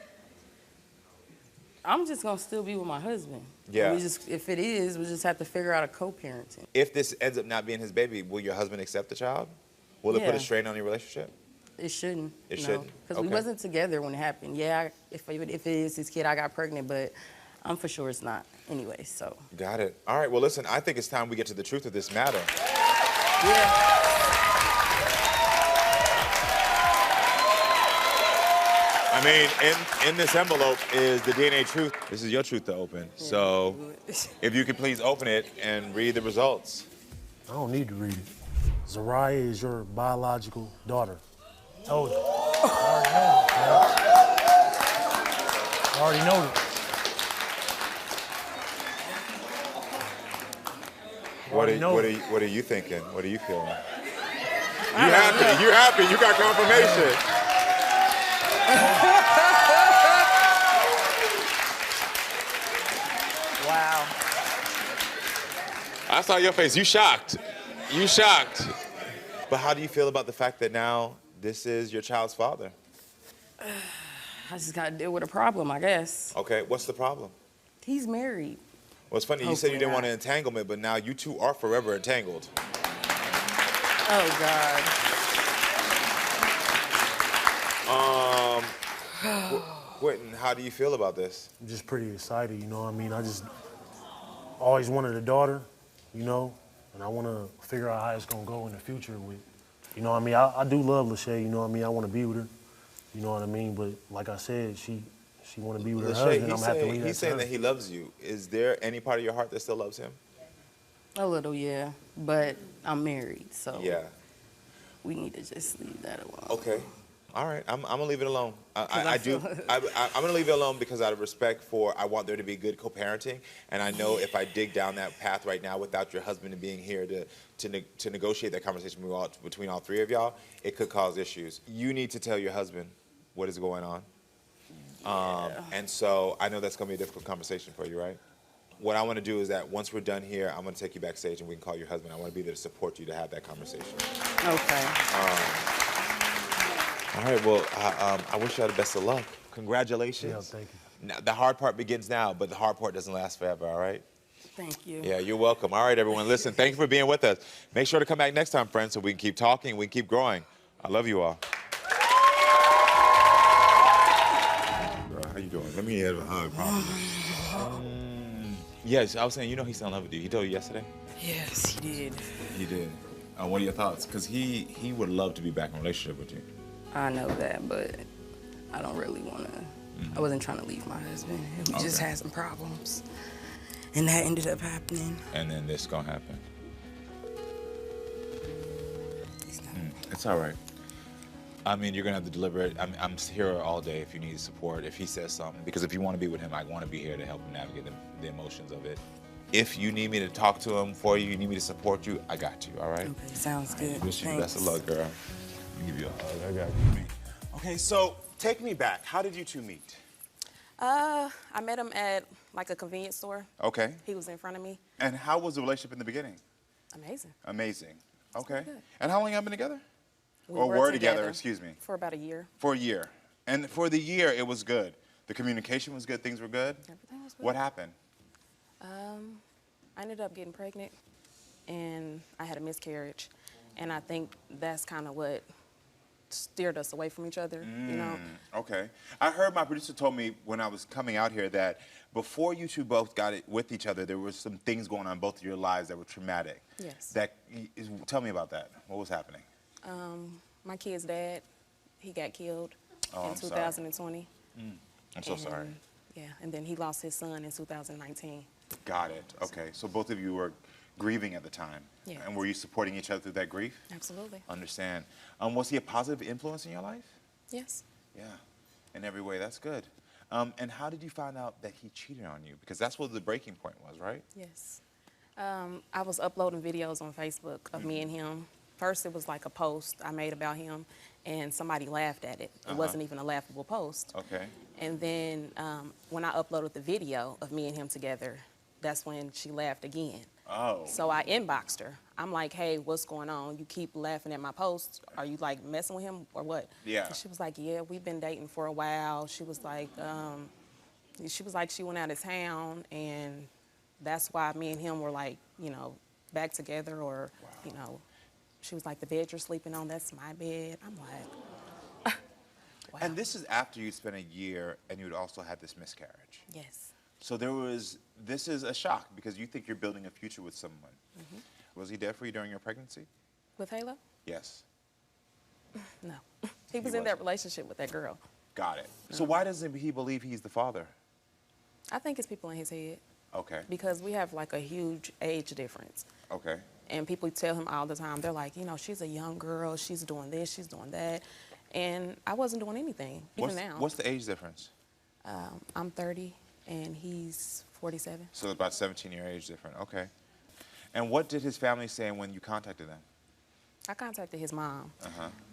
I'm just gonna still be with my husband. Yeah. If it is, we just have to figure out a co-parenting. If this ends up not being his baby, will your husband accept the child? Will it put a Yeah. strain on your relationship? It shouldn't. It shouldn't? Because we Okay. wasn't together when it happened. Yeah, if it is his kid, I got pregnant, but I'm for sure it's not anyway, so. Got it. All right, well, listen, I think it's time we get to the truth of this matter. Yeah. I mean, in this envelope is the DNA truth. This is your truth to open. So if you could please open it and read the results. I don't need to read it. Zariah is your biological daughter. Told you. I already know it. What are you thinking? What are you feeling? You happy? You happy? You got confirmation. Wow. I saw your face. You shocked. You shocked. But how do you feel about the fact that now this is your child's father? I just gotta deal with a problem, I guess. Okay, what's the problem? He's married. Well, it's funny, you said you Hopefully didn't want not. an entanglement, but now you two are forever entangled. Oh, God. Quentin, how do you feel about this? I'm just pretty excited, you know what I mean? I just always wanted a daughter, you know, and I want to figure out how it's going to go in the future with, you know what I mean? I do love Lachey, you know what I mean? I want to be with her, you know what I mean? But like I said, she want to be with her husband. I'm going to have to leave that he's to saying her. that he loves you. Is there any part of your heart that still loves him? A little, yeah. But I'm married, so Yeah. we need to just leave that alone. Okay. All right. I'm gonna leave it alone. I'm I gonna leave it alone because out of respect for, I want there to be good co-parenting, and I know if I dig down that path right now without your husband being here to negotiate that conversation between all three of y'all, it could cause issues. You need to tell your husband what is going on. And so I know that's gonna be a difficult conversation for you, right? What I want to do is that once we're done here, I'm going to take you backstage and we can call your husband. I want to be there to support you to have that conversation. Okay. All right, well, I wish you all the best of luck. Congratulations. Yeah, thank you. Now, the hard part begins now, but the hard part doesn't last forever, all right? Thank you. Yeah, you're welcome. All right, everyone, listen, thank you for being with us. Make sure to come back next time, friends, so we can keep talking, we can keep growing. I love you all. Girl, how you doing? Let me have a hug, properly. Yes, I was saying, you know he's still in love with you. He told you yesterday? Yes, he did. He did. What are your thoughts? Because he would love to be back in a relationship with you. I know that, but I don't really want to. I wasn't trying to leave my husband. We just had some problems. And that ended up happening. And then this gonna happen. It's all right. I mean, you're gonna have to deliver it. I'm here all day if you need support, if he says something. Because if you want to be with him, I want to be here to help him navigate the emotions of it. If you need me to talk to him for you, you need me to support you, I got you, all right? Okay, sounds good. I wish you the best of luck, girl. Let me give you a hug. I got you. Okay, so take me back. How did you two meet? I met him at like a convenience store. Okay. He was in front of me. And how was the relationship in the beginning? Amazing. Amazing. Okay. Good. And how long y'all been together? We or were together, excuse me. For about a year. For a year. And for the year, it was good. The communication was good. Things were good. Everything was good. What happened? I ended up getting pregnant, and I had a miscarriage. And I think that's kind of what steered us away from each other, you know? Okay. I heard my producer told me when I was coming out here that before you two both got it with each other, there was some things going on in both of your lives that were traumatic. Yes. Tell me about that. What was happening? My kid's dad, he got killed in 2020. Sorry. I'm so sorry. Yeah, and then he lost his son in 2019. Got it. Okay. So both of you were grieving at the time. Yeah. And were you supporting each other through that grief? Absolutely. Understand. Was he a positive influence in your life? Yes. Yeah. In every way. That's good. And how did you find out that he cheated on you? Because that's what the breaking point was, right? Yes. I was uploading videos on Facebook of me and him. First, it was like a post I made about him, and somebody laughed at it. It wasn't even a laughable post. Okay. And then when I uploaded the video of me and him together, that's when she laughed again. Oh. So I inboxed her. I'm like, hey, what's going on? You keep laughing at my posts. Are you like messing with him or what? Yeah. And she was like, yeah, we've been dating for a while. She was like, she went out of town, and that's why me and him were like, you know, back together, or, you know, she was like, the bed you're sleeping on, that's my bed. I'm like, wow. And this is after you spent a year and you'd also had this miscarriage. Yes. So this is a shock because you think you're building a future with someone. Was he there for you during your pregnancy? With Halo? Yes. No. He was in that relationship with that girl. Got it. So why doesn't he believe he's the father? I think it's people in his head. Okay. Because we have like a huge age difference. Okay. And people tell him all the time, they're like, you know, she's a young girl, she's doing this, she's doing that. And I wasn't doing anything, even now. What's the age difference? I'm 30 and he's 47. So about 17-year age difference. Okay. And what did his family say when you contacted them? I contacted his mom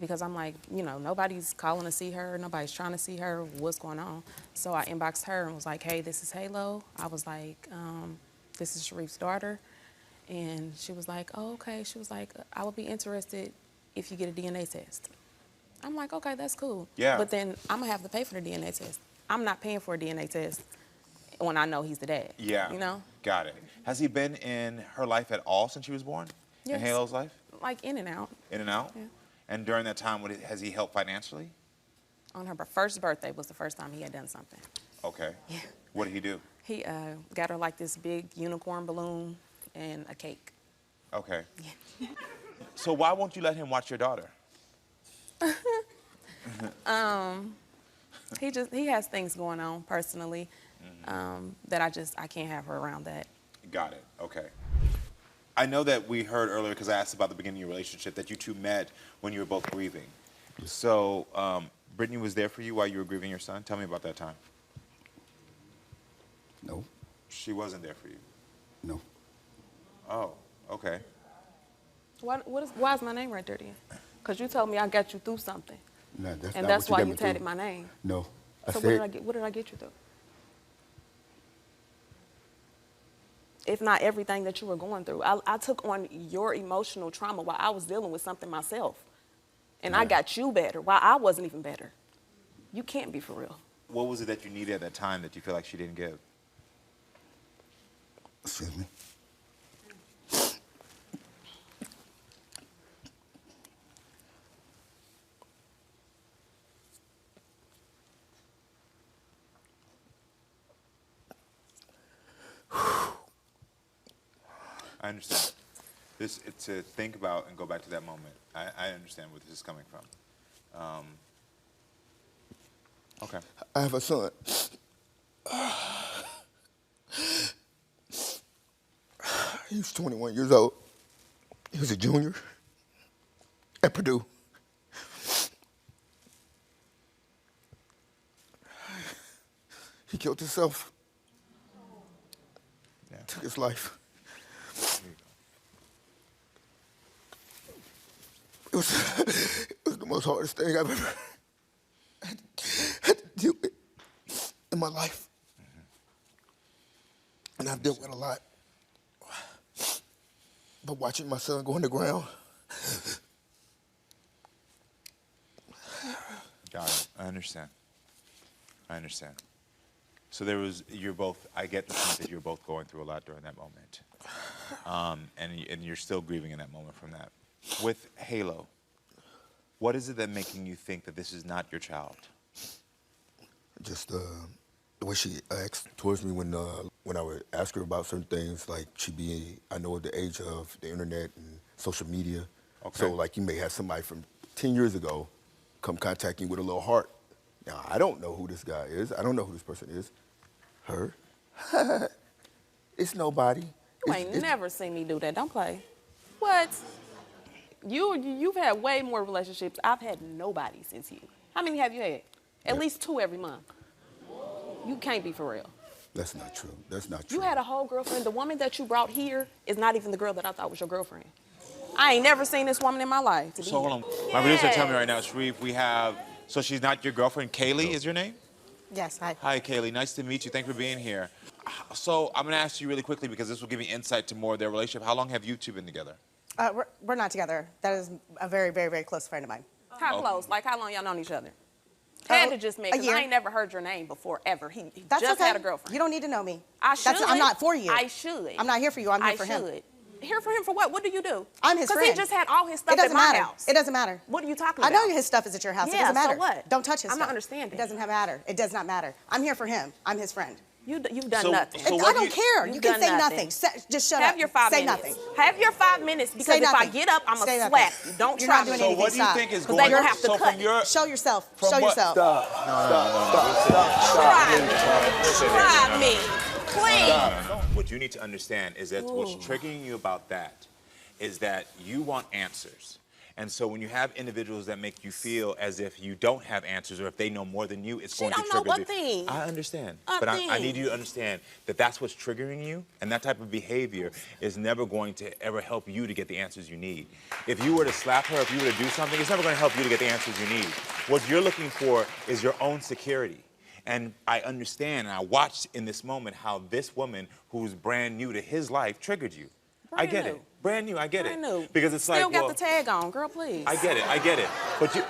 because I'm like, you know, nobody's calling to see her, nobody's trying to see her, what's going on? So I inboxed her and was like, hey, this is Halo. I was like, this is Sharif's daughter. And she was like, oh, okay. She was like, I would be interested if you get a DNA test. I'm like, okay, that's cool. Yeah. But then I'm going to have to pay for the DNA test. I'm not paying for a DNA test when I know he's the dad. Yeah. You know? Got it. Has he been in her life at all since she was born? Yes. In Halo's life? Like in and out. In and out? Yeah. And during that time, has he helped financially? On her first birthday was the first time he had done something. Okay. Yeah. What did he do? He got her like this big unicorn balloon and a cake. Okay. Yeah. So why won't you let him watch your daughter? He has things going on personally that I can't have her around that. Got it. Okay. I know that we heard earlier, because I asked about the beginning of your relationship, that you two met when you were both grieving. So Brittany was there for you while you were grieving your son? Tell me about that time. No. She wasn't there for you? No. Oh, okay. Why is my name right there then? Because you told me I got you through something. No, that's and not that's what why you you got me tatted through. my name. No. So what did I get you through? If not everything that you were going through. I took on your emotional trauma while I was dealing with something myself. And I got you better while I wasn't even better. You can't be for real. What was it that you needed at that time that you feel like she didn't give? Excuse me. I understand. This to think about and go back to that moment. I understand where this is coming from. Okay. I have a son. He's 21 years old. He was a junior at Purdue. He killed himself. Yeah. Took his life. It was the most hardest thing I've ever had to deal with in my life. And I've dealt with a lot. But watching my son go on the ground. Got it. I understand. I understand. So there was, I get the sense that you're both going through a lot during that moment. And you're still grieving in that moment from that. With Halo, what is it that making you think that this is not your child? Just the way she acts towards me when I would ask her about certain things, like I know at the age of the internet and social media. Okay. So like you may have somebody from 10 years ago come contact you with a little heart. Now, I don't know who this guy is. I don't know who this person is. Her? It's nobody. You ain't never seen me do that. Don't play. What? You've had way more relationships. I've had nobody since you. How many have you had? At least 2 every month. You can't be for real. That's not true. That's not true. You had a whole girlfriend. The woman that you brought here is not even the girl that I thought was your girlfriend. I ain't never seen this woman in my life. So hold on. My producer tell me right now, Sharif, we have, so she's not your girlfriend. Kaylee is your name? Yes, hi. Hi, Kaylee. Nice to meet you. Thanks for being here. So I'm going to ask you really quickly because this will give me insight to more of their relationship. How long have you two been together? We're not together. That is a very, very, very close friend of mine. How close? Like, how long y'all known each other? Had to just make, because I ain't never heard your name before, ever. He just had a girlfriend. You don't need to know me. I should. I'm not for you. I should. I'm not here for you. I'm here for him. Here for him for what? What do you do? I'm his friend. Because he just had all his stuff at my house. It doesn't matter. What are you talking about? I know his stuff is at your house. Yeah, it doesn't matter. So what? Don't touch his stuff. I'm not understanding. It doesn't matter. It does not matter. I'm here for him. I'm his friend. You've done nothing. I don't care. You can say nothing. Just shut up. Have your 5 minutes. Say nothing. Have your 5 minutes, because if I get up, I'm going to slap you. Don't try to. So what do you think is going on? Have to cut. Show yourself. Show yourself. Try me. Please. What you need to understand is that what's triggering you about that is that you want answers. And so when you have individuals that make you feel as if you don't have answers or if they know more than you, it's going to trigger you. I understand. But I need you to understand that that's what's triggering you, and that type of behavior is never going to ever help you to get the answers you need. If you were to slap her, if you were to do something, it's never going to help you to get the answers you need. What you're looking for is your own security. And I understand, and I watched in this moment how this woman who's brand new to his life triggered you. I get it. Brand new, I get it. Because it's like, still got the tag on, girl, please. I get it. But you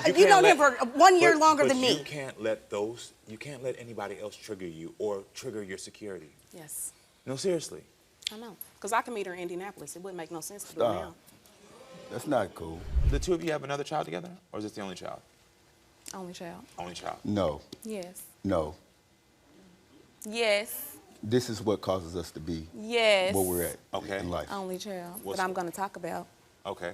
can't you known him for 1 year longer than me. You can't let anybody else trigger you or trigger your security. Yes. No, seriously. I know. Because I can meet her in Indianapolis. It wouldn't make no sense to do it now. That's not cool. The two of you have another child together, or is this the only child? Only child. Only child. No. Yes. No. Yes. This is what causes us to be where we're at in life. Only child. What I'm going to talk about. Okay.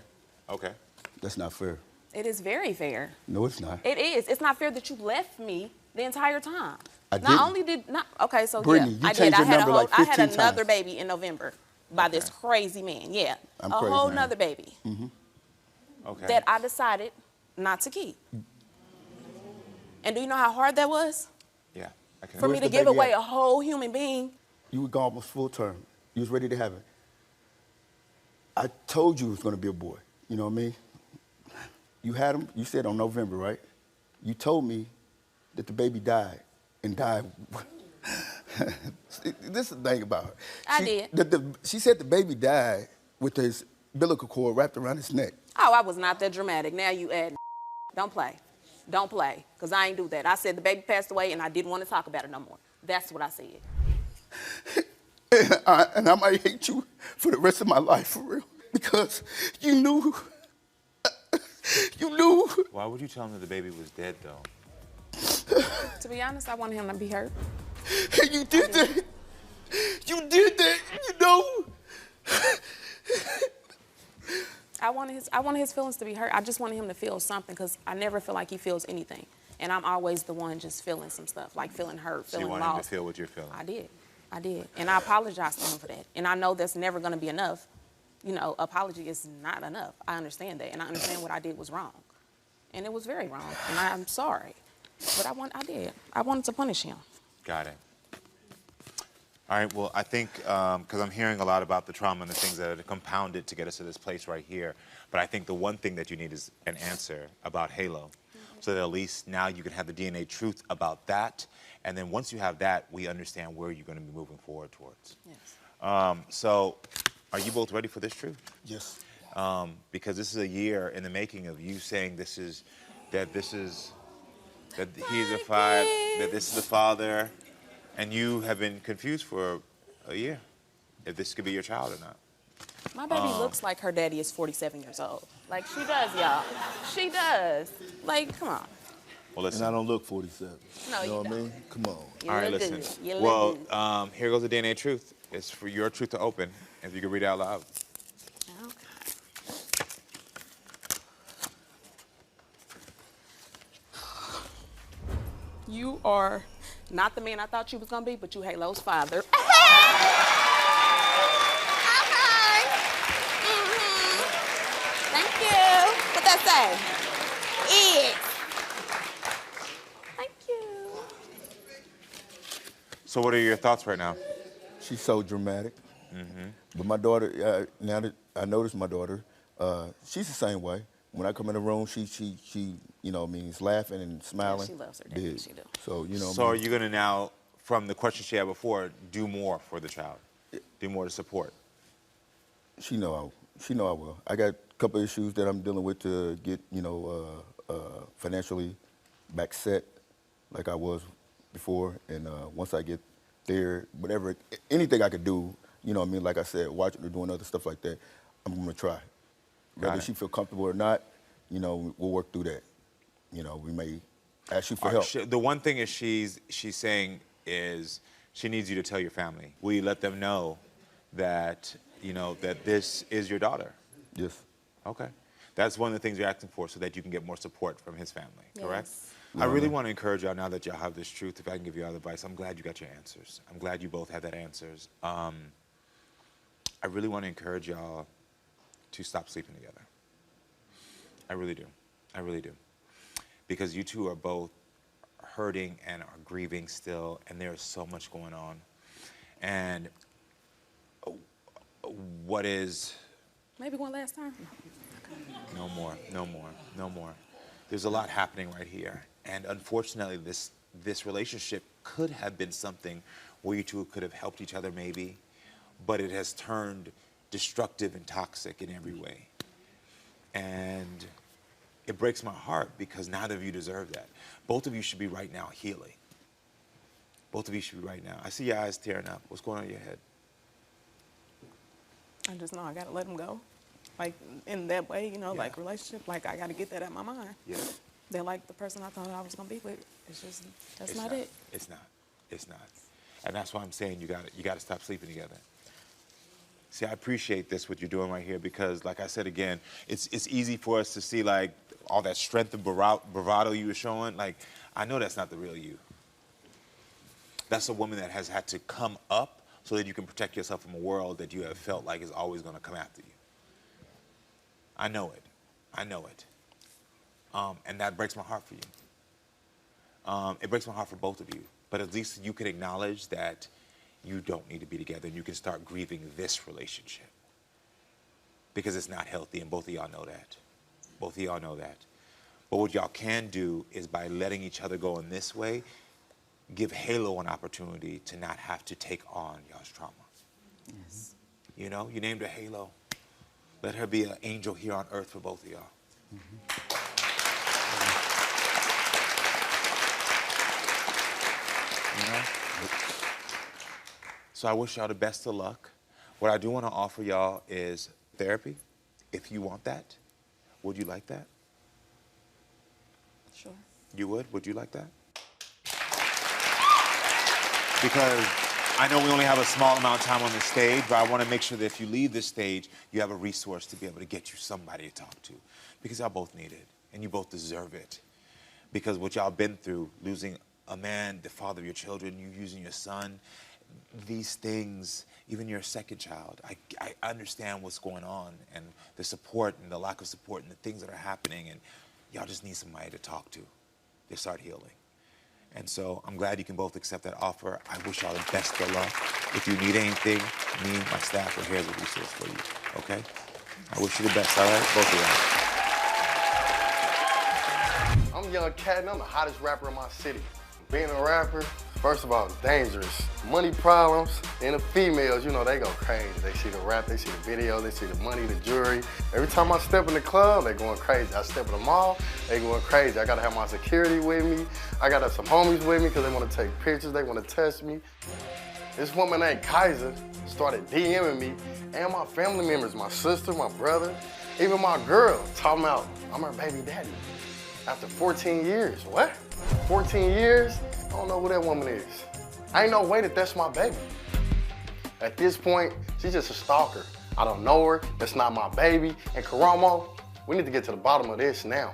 That's not fair. It is very fair. No, it's not. It is. It's not fair that you left me the entire time. I didn't. Okay, so Brittany, yeah, you changed your number like 15 times. I had another baby in November by this crazy man. Yeah, I'm a crazy, whole man. nother baby. Okay. That I decided not to keep. And do you know how hard that was? Yeah. For me to give away a whole human being. You were gone almost full term. You was ready to have it. I told you it was going to be a boy. You know what I mean? You had him, you said on November, right? You told me that the baby died and died. This is the thing about her. I did. She said the baby died with his umbilical cord wrapped around his neck. Oh, I was not that dramatic. Now you add. Don't play. Don't play, because I ain't do that. I said the baby passed away and I didn't want to talk about it no more. That's what I said. And I might hate you for the rest of my life, for real. Because you knew. You knew. Why would you tell him that the baby was dead, though? To be honest, I wanted him to be hurt. And you did that. You did that, you know. I wanted his feelings to be hurt. I just wanted him to feel something because I never feel like he feels anything. And I'm always the one just feeling some stuff, like feeling hurt, feeling lost. So you wanted him to feel what you're feeling? I did. And I apologized to him for that. And I know that's never going to be enough. You know, apology is not enough. I understand that. And I understand what I did was wrong. And it was very wrong. And I'm sorry. But I did. I wanted to punish him. Got it. All right, well, I think, because I'm hearing a lot about the trauma and the things that are compounded to get us to this place right here, but I think the one thing that you need is an answer about Halo, so that at least now you can have the DNA truth about that, and then once you have that, we understand where you're going to be moving forward towards. Yes. So, are you both ready for this truth? Yes. Because this is a year in the making of you saying that he's the father, that this is the father, and you have been confused for a year if this could be your child or not. My baby looks like her daddy is 47 years old. Like, she does, y'all. She does. Like, come on. Well, listen. And I don't look 47. No, you know you what I don't. mean? Come on. You All right, look listen. good. You look Well, good. here goes the DNA truth. It's for your truth to open, if you can read it out loud. You are not the man I thought you was gonna be, but you Halo's father. Okay. Thank you. What that say? It. Thank you. So what are your thoughts right now? She's so dramatic. But my daughter, now that I noticed my daughter, she's the same way. When I come in the room, she you know, means laughing and smiling. Yeah, she loves her daddy. Big. She do. So, you know. So are you going to now, from the question she had before, do more for the child? Do more to support? She know I will. I got a couple issues that I'm dealing with to get, you know, financially back set like I was before. And once I get there, whatever, anything I could do, you know what I mean? Like I said, watching her doing other stuff like that, I'm going to try. Whether she feel comfortable or not, you know, we'll work through that. You know, we may ask you for help. The one thing is she's saying is she needs you to tell your family. Will you let them know that, you know, that this is your daughter? Yes. Okay. That's one of the things you're asking for so that you can get more support from his family, correct? Yes. I really want to encourage y'all now that y'all have this truth, if I can give you all advice. I'm glad you got your answers. I'm glad you both have that answers. I really want to encourage y'all to stop sleeping together. I really do. I really do. Because you two are both hurting and are grieving still, and there's so much going on. And what is... Maybe one last time? No more, no more, no more. There's a lot happening right here. And unfortunately, this relationship could have been something where you two could have helped each other maybe, but it has turned destructive and toxic in every way. And it breaks my heart because neither of you deserve that. Both of you should be right now healing. Both of you should be right now. I see your eyes tearing up. What's going on in your head? I just know I gotta let him go. Like, in that way, you know, like relationship, like I gotta get that out of my mind. Yeah. They're like the person I thought I was gonna be with. It's just, that's not it. It's not. It's not. And that's why I'm saying you gotta stop sleeping together. See, I appreciate this, what you're doing right here, because like I said again, it's easy for us to see like all that strength and bravado you were showing. Like, I know that's not the real you. That's a woman that has had to come up so that you can protect yourself from a world that you have felt like is always gonna come after you. I know it. I know it. And that breaks my heart for you. It breaks my heart for both of you. But at least you can acknowledge that you don't need to be together and you can start grieving this relationship. Because it's not healthy and both of y'all know that. Both of y'all know that. But what y'all can do is by letting each other go in this way, give Halo an opportunity to not have to take on y'all's trauma. Yes. You know, you named her Halo. Let her be an angel here on earth for both of y'all. You know? So I wish y'all the best of luck. What I do want to offer y'all is therapy, if you want that. Would you like that? Sure. You would? Would you like that? Because I know we only have a small amount of time on this stage, but I want to make sure that if you leave this stage, you have a resource to be able to get you somebody to talk to. Because y'all both need it, and you both deserve it. Because what y'all been through, losing a man, the father of your children, you using your son, these things, even your second child, I understand what's going on and the support and the lack of support and the things that are happening, and y'all just need somebody to talk to start healing. And so I'm glad you can both accept that offer. I wish y'all the best of luck. If you need anything, me and my staff are here as a resource for you, okay? I wish you the best, all right? Both of y'all. I'm Young Cat and I'm the hottest rapper in my city. Being a rapper, first of all, it's dangerous. Money problems, and the females, you know, they go crazy. They see the rap, they see the video, they see the money, the jewelry. Every time I step in the club, they going crazy. I step in the mall, they going crazy. I gotta have my security with me. I gotta have some homies with me because they wanna take pictures, they wanna test me. This woman named Kaiser started DMing me and my family members, my sister, my brother, even my girl, talking about, I'm her baby daddy. After 14 years, what? 14 years? I don't know who that woman is. I ain't no way that that's my baby. At this point, she's just a stalker. I don't know her, that's not my baby. And Karamo, we need to get to the bottom of this now.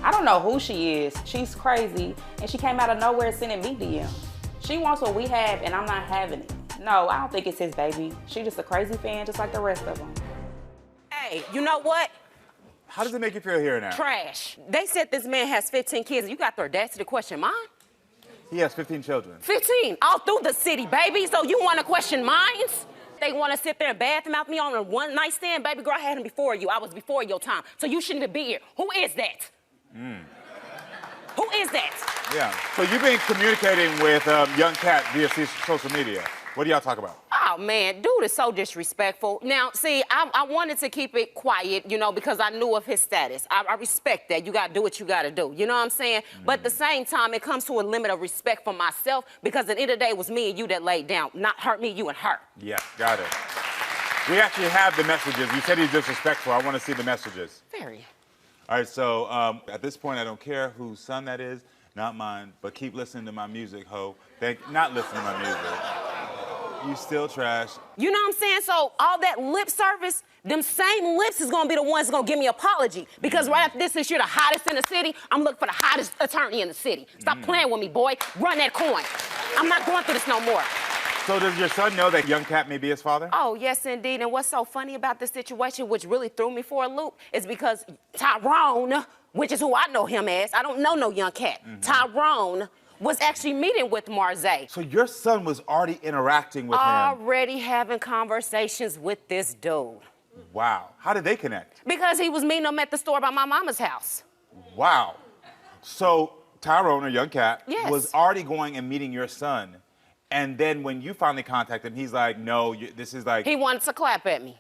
I don't know who she is. She's crazy, and she came out of nowhere sending me DM. She wants what we have, and I'm not having it. No, I don't think it's his baby. She's just a crazy fan, just like the rest of them. Hey, you know what? How does it make you feel here now? Trash. They said this man has 15 kids, and you got the audacity to question mine? He has 15 children. 15, all through the city, baby. So you want to question mines? They want to sit there and badmouth me on a one-night stand? Baby girl, I had him before you. I was before your time. So you shouldn't be here. Who is that? Who is that? Yeah. So you've been communicating with Young Cat via social media. What do y'all talk about? Oh, man, dude is so disrespectful. Now, see, I wanted to keep it quiet, you know, because I knew of his status. I respect that. You got to do what you got to do. You know what I'm saying? But at the same time, it comes to a limit of respect for myself because at the end of the day, it was me and you that laid down, not hurt me, you and her. Yeah, got it. We actually have the messages. You said he's disrespectful. I want to see the messages. Very. All right, so at this point, I don't care whose son that is, not mine, but keep listening to my music, ho. Not listening to my music. You still trash. You know what I'm saying? So all that lip service, them same lips is gonna be the ones gonna give me an apology. Because right after this, since you're the hottest in the city, I'm looking for the hottest attorney in the city. Stop playing with me, boy. Run that coin. I'm not going through this no more. So does your son know that Young Cat may be his father? Oh, yes, indeed. And what's so funny about this situation, which really threw me for a loop, is because Tyrone, which is who I know him as, I don't know no Young Cat. Tyrone was actually meeting with Marze. So your son was already interacting with him? Already having conversations with this dude. Wow. How did they connect? Because he was meeting him at the store by my mama's house. Wow. So Tyrone, or Young Cat, Yes. was already going and meeting your son. And then when you finally contacted him, he's like, no, this is like... He wanted to clap at me.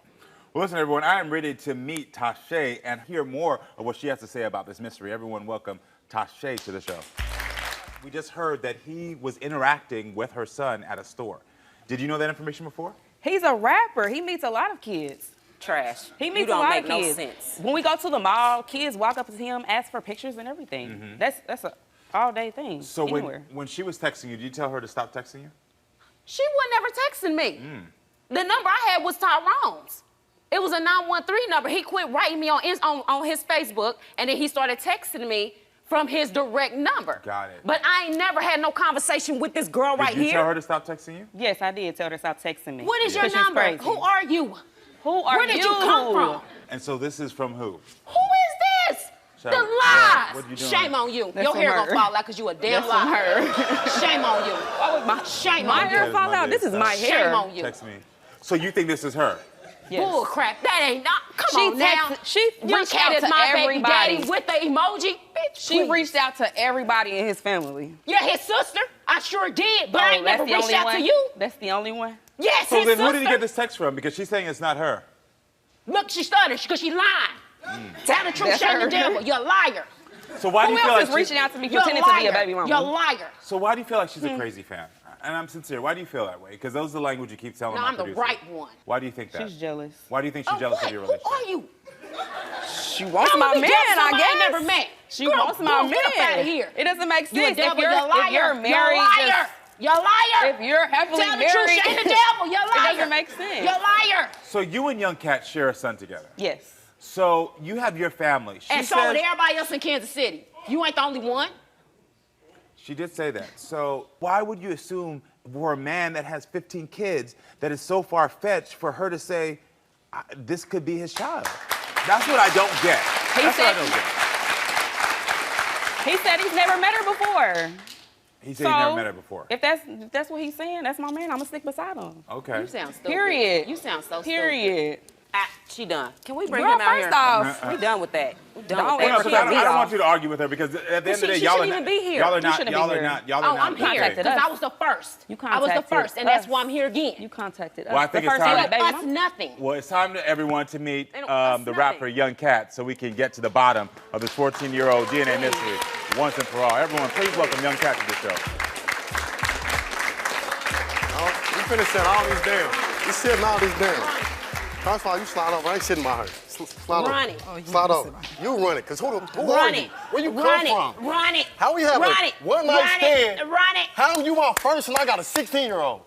Well, listen, everyone, I am ready to meet Tashay and hear more of what she has to say about this mystery. Everyone welcome Tashay to the show. We just heard that he was interacting with her son at a store. Did you know that information before? He's a rapper. He meets a lot of kids. Trash. He meets a lot of kids. When we go to the mall, kids walk up to him, ask for pictures and everything. That's a all-day thing. So anywhere. when she was texting you, did you tell her to stop texting you? She wasn't ever texting me. The number I had was Tyrone's. It was a 913 number. He quit writing me on his Facebook, and then he started texting me from his direct number. Got it. But I ain't never had no conversation with this girl right here. Did you tell her to stop texting you? Yes, I did tell her to stop texting me. What is your number? Crazy. Who are you? Who are you? Where did you come from? And so this is from who? Who is this? The lies. Yeah, what you doing? Shame on you. That's Your hair from gonna fall out because you a damn liar. Shame on you. Shame on you. My hair fall out? This is my hair. Shame on you. Text me. So you think this is her? Yes. Bull crap. That ain't not. Come on now. She reached out to my everybody. baby daddy with the emoji. Bitch, She reached out to everybody in his family. Yeah, his sister. I sure did, but I ain't that's never the reached only out one? to you. That's the only one? Yes, So his then sister. who did he get this text from? Because she's saying it's not her. Look, she stuttered because she lied. Tell the truth, That's shame the her. devil. You're a liar. So why do Who you feel else like is reaching out to me You're pretending to be a liar. baby mama? You're a liar. So why do you feel like she's a crazy fan? And I'm sincere. Why do you feel that way? Because those are the language you keep telling No, my I'm the producer. right one. Why do you think that? She's jealous. Why do you think she's jealous of your Who relationship? are you? She wants How my would we man, judge I somebody guess. I never met? She Girl, wants my get up man. out of here. It doesn't make You a sense. devil, If you're a liar. you're married, You're a liar. You're a liar. If you're happily Tell the married, truth, shame the devil. You're a liar. It doesn't make sense. You're a liar. So you and Young Cat share a son together. Yes. So you have your family. And so with everybody else in Kansas City. You ain't the only one. She did say that. So why would you assume for a man that has 15 kids that is so far-fetched for her to say this could be his child? That's what I don't get. That's what I don't get. He said he's never met her before. He said he never met her before. If that's what he's saying, that's my man. I'm gonna stick beside him. Okay. You sound stupid. Period. You sound so Period. stupid. She done. Can we bring Girl, him out first here? off, We done with that. We done Don't with that. ever I don't want you to argue with her because at the end of the day, y'all are not. Even be here. Y'all are You not. shouldn't Y'all be are here. not. Y'all are not. I'm here because I was the first. I was the first, and that's why I'm here again. You contacted us. Well, I think it's time. Us nothing. Well, it's time to everyone to meet us the rapper Young Cat so we can get to the bottom of this 14-year-old DNA mystery once and for all. Everyone, please welcome Young Cat to the show. You finna set all these down. You sitting all these down. First of all, you slide over. I ain't sitting by her. Slide over. Run it. Slide over. You run it, because who Run are it. you? Where you Run come it. from? Run it. How we have Run a it. one-night Run it. stand? Run it. How you my first and I got a 16-year-old?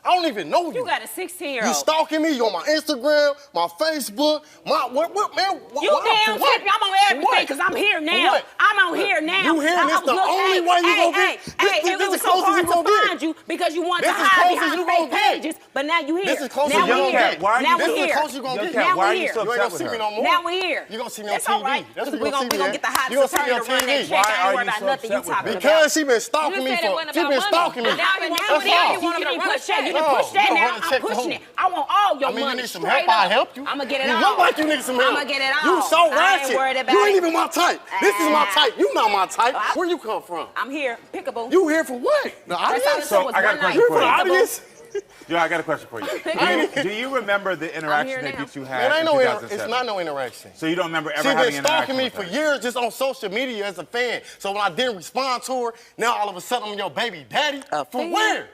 I don't even know you. You got a 16-year-old. You stalking me? You on my Instagram, my Facebook, what man? You damn flippy. I'm on everything because I'm here now. I'm on here now. You here? This the only way you gonna get. It was so hard to find you because you wanted to hide behind fake pages, but now you here. This is close now as you we gonna here. get. Now we This is here. the closest you gonna get. Now Why are we you here. so upset with her? You ain't gonna see me no more. Now we here. You gonna see me on That's TV. all right. That's what We're gonna get the hot You gonna see me attorney on to run that TV. check. I ain't worried about nothing you talking about. Because she been stalking me for. She been stalking me. Now you want to push that. You done push that now. I'm pushing it. I want all your money. I mean, you need some straight help, I'll up. help you. I'ma get it You all. look like you need some help. I'ma get it all. You so I ain't ratchet. worried about You ain't it. even my type. This is my type. You not my type. Where you come from? I'm here. Pickable. You here for what? The audience? So I got a question for The you. audience? Yeah, I got a question for you. Do you remember the interaction that you two had It ain't in no 2007? it's not no interaction. So you don't remember ever She having been an stalking interaction me with for her? years just on social media as a fan. So when I didn't respond to her, now all of a sudden I'm your baby daddy. For where?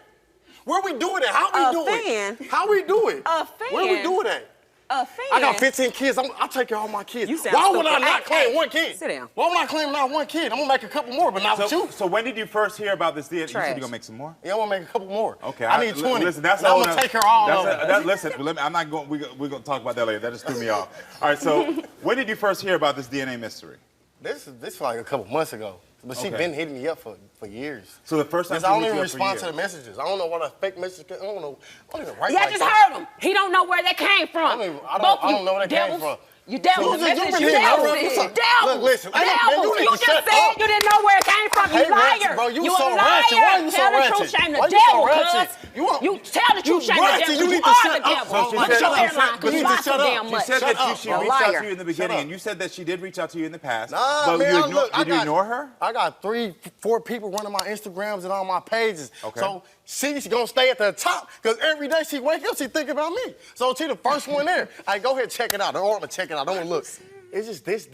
Where we do it at? How we do it? How we do it? Where we do it at? A fan. I got 15 kids. I take care of all my kids. You sound Why would I stupid. not claim one kid? Sit down. Why would I claim not one kid? I'm gonna make a couple more, but not with you. So when did you first hear about this DNA? You said Trash. you're gonna make some more? Yeah, I'm gonna make a couple more. Okay. I need 20. Listen, that's and all. I'm gonna take care of all of them. Listen, I'm not going. We're gonna talk about that later. That just threw me off. All right. So when did you first hear about this DNA mystery? This was like a couple months ago. But she Okay. been hitting me up for years. So the first time I don't she hit even you up for respond to years. the messages. I don't know what a fake message. I don't know. I don't even write Yeah, I like just that. heard him. He don't know where that came from. I don't know where that came from. You devils. So you You been here, devils. bro. What's up? Devils. Look, listen. Devils. You need You to just shut said up. you didn't know where it came from. Hey, You liar. ratchet, bro. You so a liar. ratchet. Why you so Tell the ratchet? truth, shame the Why you so devil, ratchet? cuz. You You tell the truth, shame the ratchet. devil. You You need to are shut the up. devil. So she Watch said- your hairline, You because need you to lie so shut up. damn She much. said that up. she A reached out liar. to you in the beginning, and you said that she did reach out to you in the past. Nah, but man, did you ignore her? I got 3, 4 people running my Instagrams and all my pages. Okay. So she's gonna stay at the top because every day she wake up, she think about me. So she the first one there. I go ahead, check it out. I don't want to check it out. I don't want to look. It's just this.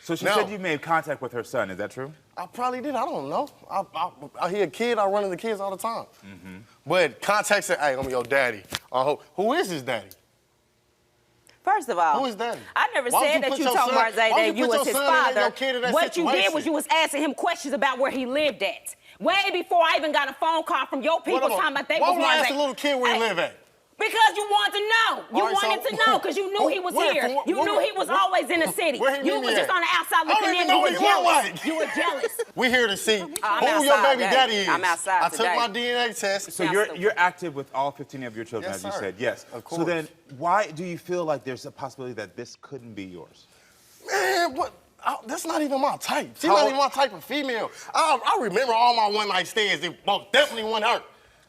So she Now, said you made contact with her son. Is that true? I probably did. I don't know. I hear a kid. I run into kids all the time. But contact said, "Hey, I'm your daddy." Who is his daddy? First of all, Who is daddy? I never Why would said you that put you your told son- Marze why would that you you put was your his son and father. your kid in that What you did situation? was you was asking him questions about where he lived at. Way before I even got a phone call from your people talking about they Why was would I ask Marze. a little kid where he live at? Because you wanted to know. You All right, wanted so to know because you knew he was where- here. where- You knew he was always in the city. where he You meet me was just at? on the outside I don't looking even in. know You what were he look jealous. like. You were jealous. We here to see I'm who your outside baby today. daddy is. I'm outside I took today. my DNA test. So you're active with all 15 of your children, Yes, as you sir. said. Yes. Of So course. then, why do you feel like there's a possibility that this couldn't be yours? Man, what? That's not even my type. She's How not old- even my type of female. I remember all my one-night stands. It most definitely wasn't her.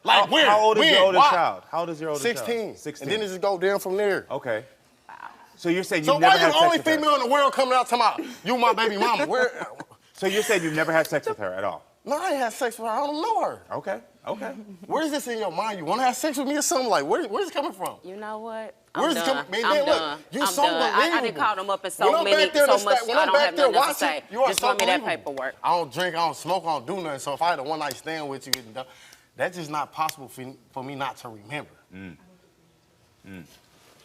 Like, when? How old is your When? oldest Why? child? How old is your oldest 16. child? 16. And then it just go down from there. Okay. So you're saying So you've never why you had the sex only with her? female in the world coming out talking about you my baby mama? Where? So you're saying you've never had sex with her at all? No, I ain't had sex with her. I don't know her. Okay. Okay. Where is this in your mind? You want to have sex with me or something? Like, where's this coming from? You know what? Where's I'm it done. coming? Man, I'm then look, done. you're I'm so done. I didn't believable. call them up in When so I'm many, back there so to much. sta- when I I'm don't back have there nothing else to watching, say. you are Just so run me that believable. paperwork. I don't drink, I don't smoke, I don't do nothing. So if I had a one-night stand with you, that's just not possible for me not to remember.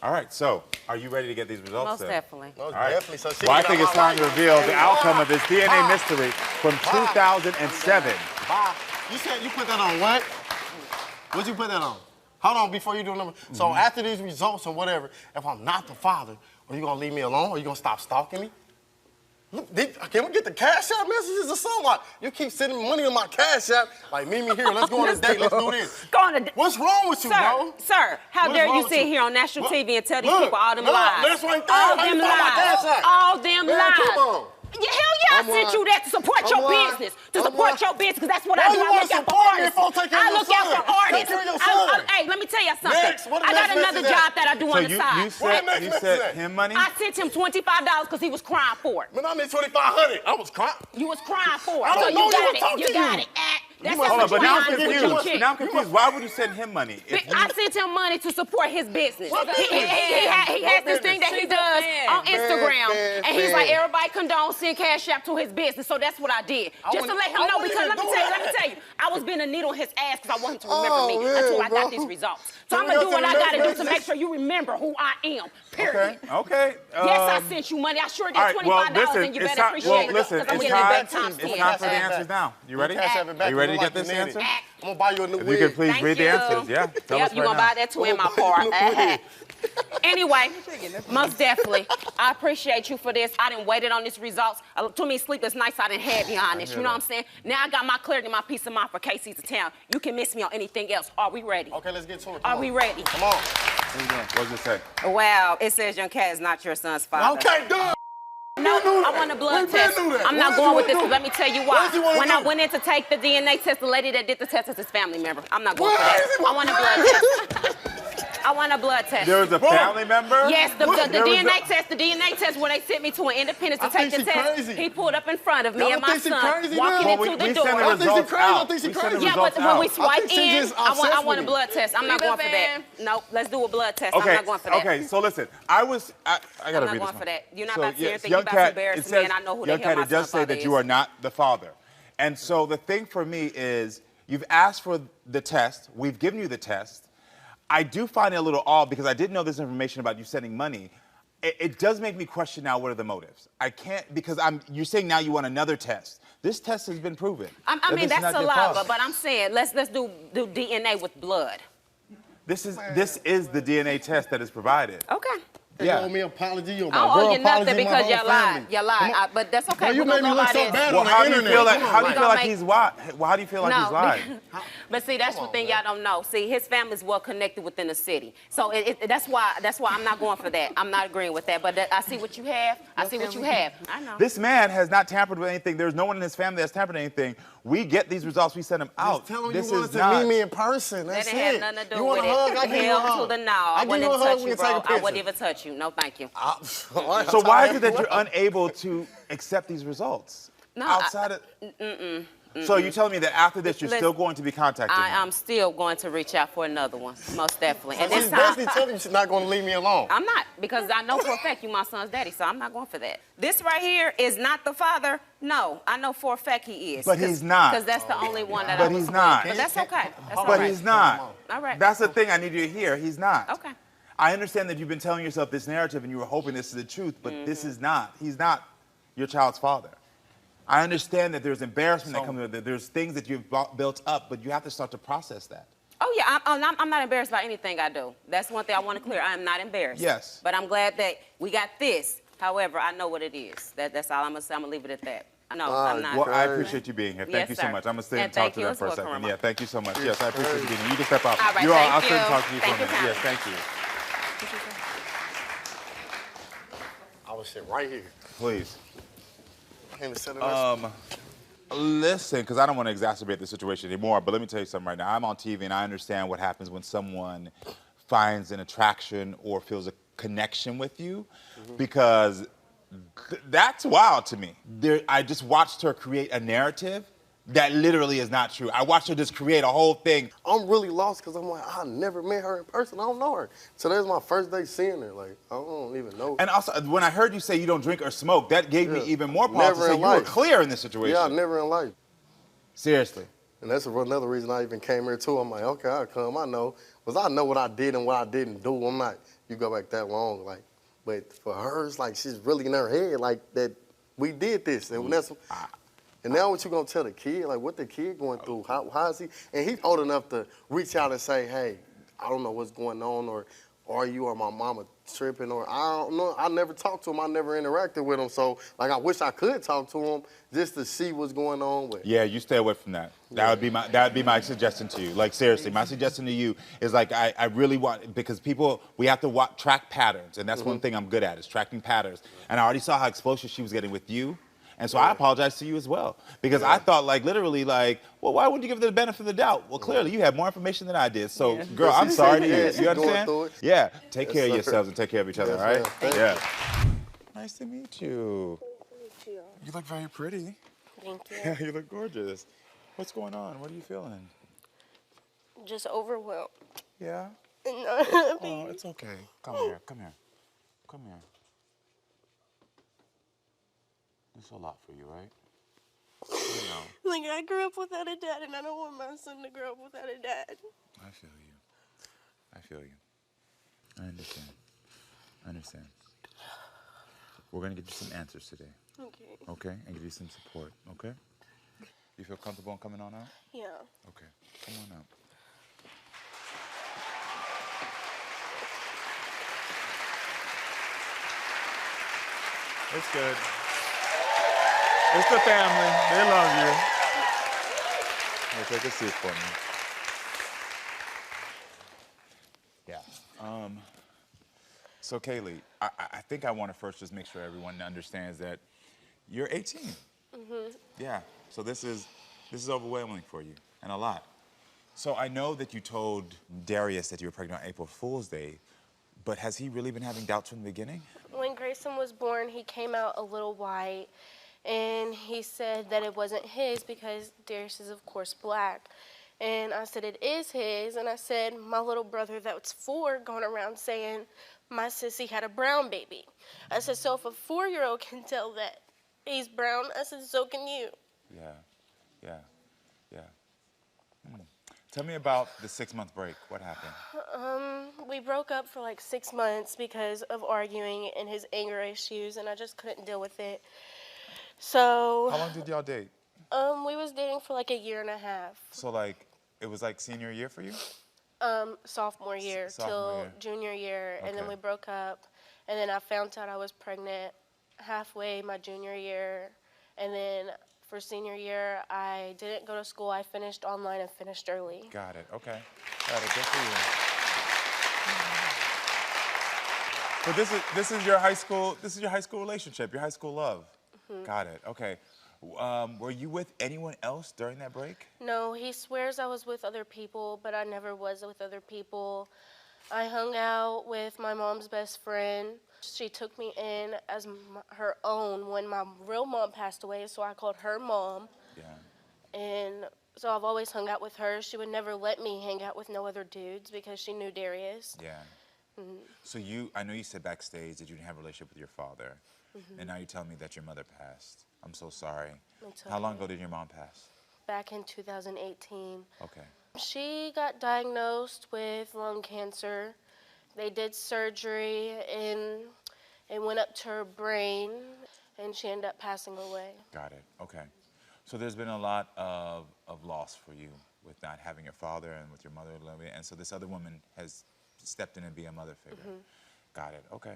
All right, so are you ready to get these results? Most then? definitely. All right. Definitely. So Well, I think it's time to reveal the outcome of this DNA mystery from 2007. Bye. You said you put that on what? What'd you put that on? Hold on, before you do number. So after these results or whatever, if I'm not the father, are you gonna leave me alone? Are you gonna stop stalking me? Look, can we get the Cash App messages or something? You keep sending money on my Cash App. Like, meet me here. Let's go on a date. Let's do this. Go on a date. What's wrong with you, bro? Sir, how dare you sit here on national TV and tell these people all them lies? That's right there. All them lies. All them lies. Come on. Yeah, hell yeah, I sent you that to support your business. To support your business, because that's what I do. I look out for artists. I look out for artists. Hey, let me tell you something. I got another job that I do on the side. You sent him money? I sent him $25 because he was crying for it. Man, I made $2,500. I was crying. You was crying for it. I don't know you were talking You got it. That's Hold on, but now I'm confused. Now I'm confused. Why would you send him money? I sent him money to support his business. He has this thing that he does on Instagram, and he's like, everybody condones send Cash App to his business, so that's what I did. Just to let him know, because let me tell you, I was being a needle in his ass because I want him to remember me until I got these results. So I'm going to do what I got to do to make sure you remember who I am, period. Okay. Yes, I sent you money. I sure did $25, and you better appreciate it because I'm getting it back times 10. It's time for the answers now. You ready? Are you ready to get this answer? I'm gonna buy you a new wig. If you could please read the answers, yeah. Yep, you're gonna buy that too in my car. Anyway, most definitely, I appreciate you for this. I done waited on these results. Too many sleepless nights I done had behind this. You know what I'm saying? Now I got my clarity, my peace of mind for KC's to town. You can miss me on anything else. Are we ready? Okay, let's get to it. Are we ready? Come on. What does it say? Wow, it says young cat is not your son's father. Okay, done. No, I want a blood test. I'm not going with this, but let me tell you why. When I went in to take the DNA test, the lady that did the test is his family member. I'm not going for that. I want a blood test. I want a blood test. There was a family member? Yes, the DNA test where they sent me to an independence to take the test. He pulled up in front of me and my son walking into the door. I think she's crazy. I think she's crazy. Yeah, but when we swipe in, I want a blood test. I'm not going for that. No, let's do a blood test. I'm not going for that. Okay, so listen, I gotta read this one. I'm not going for that. You're not about to say anything. You're about to embarrass me, and I know who the hell my it does say that you are not the father. And so the thing for me is, you've asked for the test. We've given you the test. I do find it a little odd because I didn't know this information about you sending money. It does make me question now, what are the motives? I can't, because you're saying now you want another test. This test has been proven. I mean, that's saliva, but I'm saying let's do DNA with blood. This is the DNA test that is provided. Okay. You owe me an apology. You owe my I don't girl owe you nothing apology, because my you whole lied. family. You lied. But that's okay. Well, you made me look so bad on how the do you internet. feel like, how do you feel like he's lied? Well, how do you feel like he's lied? But see, that's the thing y'all don't know. See, his family's well connected within the city. So that's why I'm not going for that. I'm not agreeing with that. But I see what you have. I see what you have. I know. This man has not tampered with anything. There's no one in his family that's tampered with anything. We get these results. We send them out. Just tell him this you is wanted not. to meet me in person. That's that didn't it. have nothing to do you want with a hug? I give you a Hell hug. to the no. I wouldn't even touch you, bro. I wouldn't even touch you. No, thank you. So why is it that you're unable to accept these results? No, outside of. So you're telling me that after this, you're still going to be contacting him? I'm still going to reach out for another one, most definitely. And she's basically telling you she's not going to leave me alone. I'm not, because I know for a fact you my son's daddy, so I'm not going for that. This right here is not the father. No, I know for a fact he is. But he's not. Because that's the only one that but I was he's not. But that's okay. That's but he's not. All right. That's the thing I need you to hear. He's not. Okay. I understand that you've been telling yourself this narrative and you were hoping this is the truth, but this is not. He's not your child's father. I understand that there's embarrassment that comes with it. There's things that you've built up, but you have to start to process that. Oh, yeah, I'm not embarrassed by anything I do. That's one thing I want to clear. I am not embarrassed. Yes. But I'm glad that we got this. However, I know what it is. That's all I'm going to say. I'm going to leave it at that. No, I'm not. Well, I appreciate you being here. Thank you so much. I'm going to stay and talk to them for a second. Yeah, thank you so much. Yes, I appreciate you being here. You can step out. All right, I'll sit and talk to you for a minute. Yes, thank you. I was sitting right here. Please. Listen, because I don't want to exacerbate the situation anymore, but let me tell you something right now. I'm on TV, and I understand what happens when someone finds an attraction or feels a connection with you, because that's wild to me. I just watched her create a narrative that literally is not true. I watched her just create a whole thing. I'm really lost because I'm like, I never met her in person. I don't know her. So that's my first day seeing her. Like, I don't even know. And also, when I heard you say you don't drink or smoke, that gave me even more pause to say you were clear in this situation. Yeah, never in life. Seriously. And that's another reason I even came here too. I'm like, okay, I'll come. I know. Because I know what I did and what I didn't do. I'm not you go back that long, like, but for her, it's like she's really in her head, like that we did this, and that's. And now what you gonna tell the kid? Like, what the kid going through? How is he? And he's old enough to reach out and say, hey, I don't know what's going on, or are you or my mama tripping, or I don't know. I never talked to him. I never interacted with him. So, like, I wish I could talk to him just to see what's going on with. Yeah, you stay away from that. That would be my suggestion to you. Like, seriously, my suggestion to you is, like, I really want, because people, we have to track patterns, and that's one thing I'm good at, is tracking patterns. And I already saw how explosive she was getting with you. And so I apologize to you as well, because I thought, like, literally, like, well, why wouldn't you give her the benefit of the doubt? Well, clearly you had more information than I did. So, girl, I'm sorry to hear it. You understand? Yeah. Take care of yourselves and take care of each other, all right? Yeah. Nice to meet you. You look very pretty. Thank you. Yeah, you look gorgeous. What's going on? What are you feeling? Just overwhelmed. Yeah? Oh, it's okay. Come here, come here. Come here. It's a lot for you, right? You know. Like, I grew up without a dad, and I don't want my son to grow up without a dad. I feel you. I feel you. I understand. I understand. We're going to get you some answers today. Okay. Okay? And give you some support, okay? You feel comfortable in coming on out? Yeah. Okay. Come on out. It's good. It's the family. They love you. Here, take a seat for me. Yeah. So, Kaylee, I think I want to first just make sure everyone understands that you're 18. Mm-hmm. Yeah. So this is overwhelming for you, and a lot. So I know that you told Darius that you were pregnant on April Fool's Day, but has he really been having doubts from the beginning? When Grayson was born, he came out a little white, and he said that it wasn't his because Darius is, of course, black. And I said, it is his. And I said, my little brother that's 4 going around saying my sissy had a brown baby. I said, so if a 4-year-old can tell that he's brown, I said, so can you. Yeah. Tell me about the 6-month break. What happened? We broke up for like 6 months because of arguing and his anger issues, and I just couldn't deal with it. So. How long did y'all date? We was dating for like a year and a half. So like, it was like senior year for you? Sophomore year till junior year, and then we broke up, and then I found out I was pregnant halfway my junior year, and then for senior year, I didn't go to school. I finished online and finished early. Got it. Okay. Got it. Good for you. So this is your high school. This is your high school relationship. Your high school love. Mm-hmm. Got it. Okay. Were you with anyone else during that break? No, he swears I was with other people, but I never was with other people. I hung out with my mom's best friend. She took me in as her own when my real mom passed away, so I called her mom. Yeah. And so I've always hung out with her. She would never let me hang out with no other dudes because she knew Darius. Yeah. Mm-hmm. So I know you said backstage that you didn't have a relationship with your father, and now you're telling me that your mother passed. I'm so sorry. How long ago did your mom pass? Back in 2018. Okay. She got diagnosed with lung cancer. They did surgery and it went up to her brain, and she ended up passing away. Got it. Okay. So there's been a lot of loss for you with not having your father and with your mother, and so this other woman has stepped in and be a mother figure. Got it. Okay.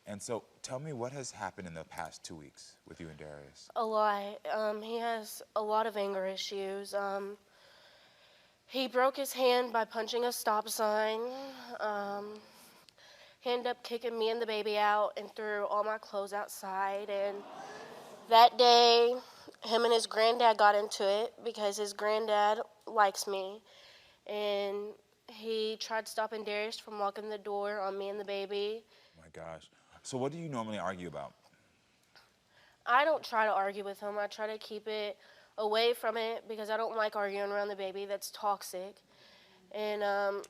And so tell me what has happened in the past 2 weeks with you and Darius. A lot. He has a lot of anger issues. He broke his hand by punching a stop sign. He ended up kicking me and the baby out and threw all my clothes outside. And that day, him and his granddad got into it because his granddad likes me. And he tried stopping Darius from locking the door on me and the baby. Oh my gosh. So what do you normally argue about? I don't try to argue with him. I try to keep it away from it because I don't like arguing around the baby. That's toxic. And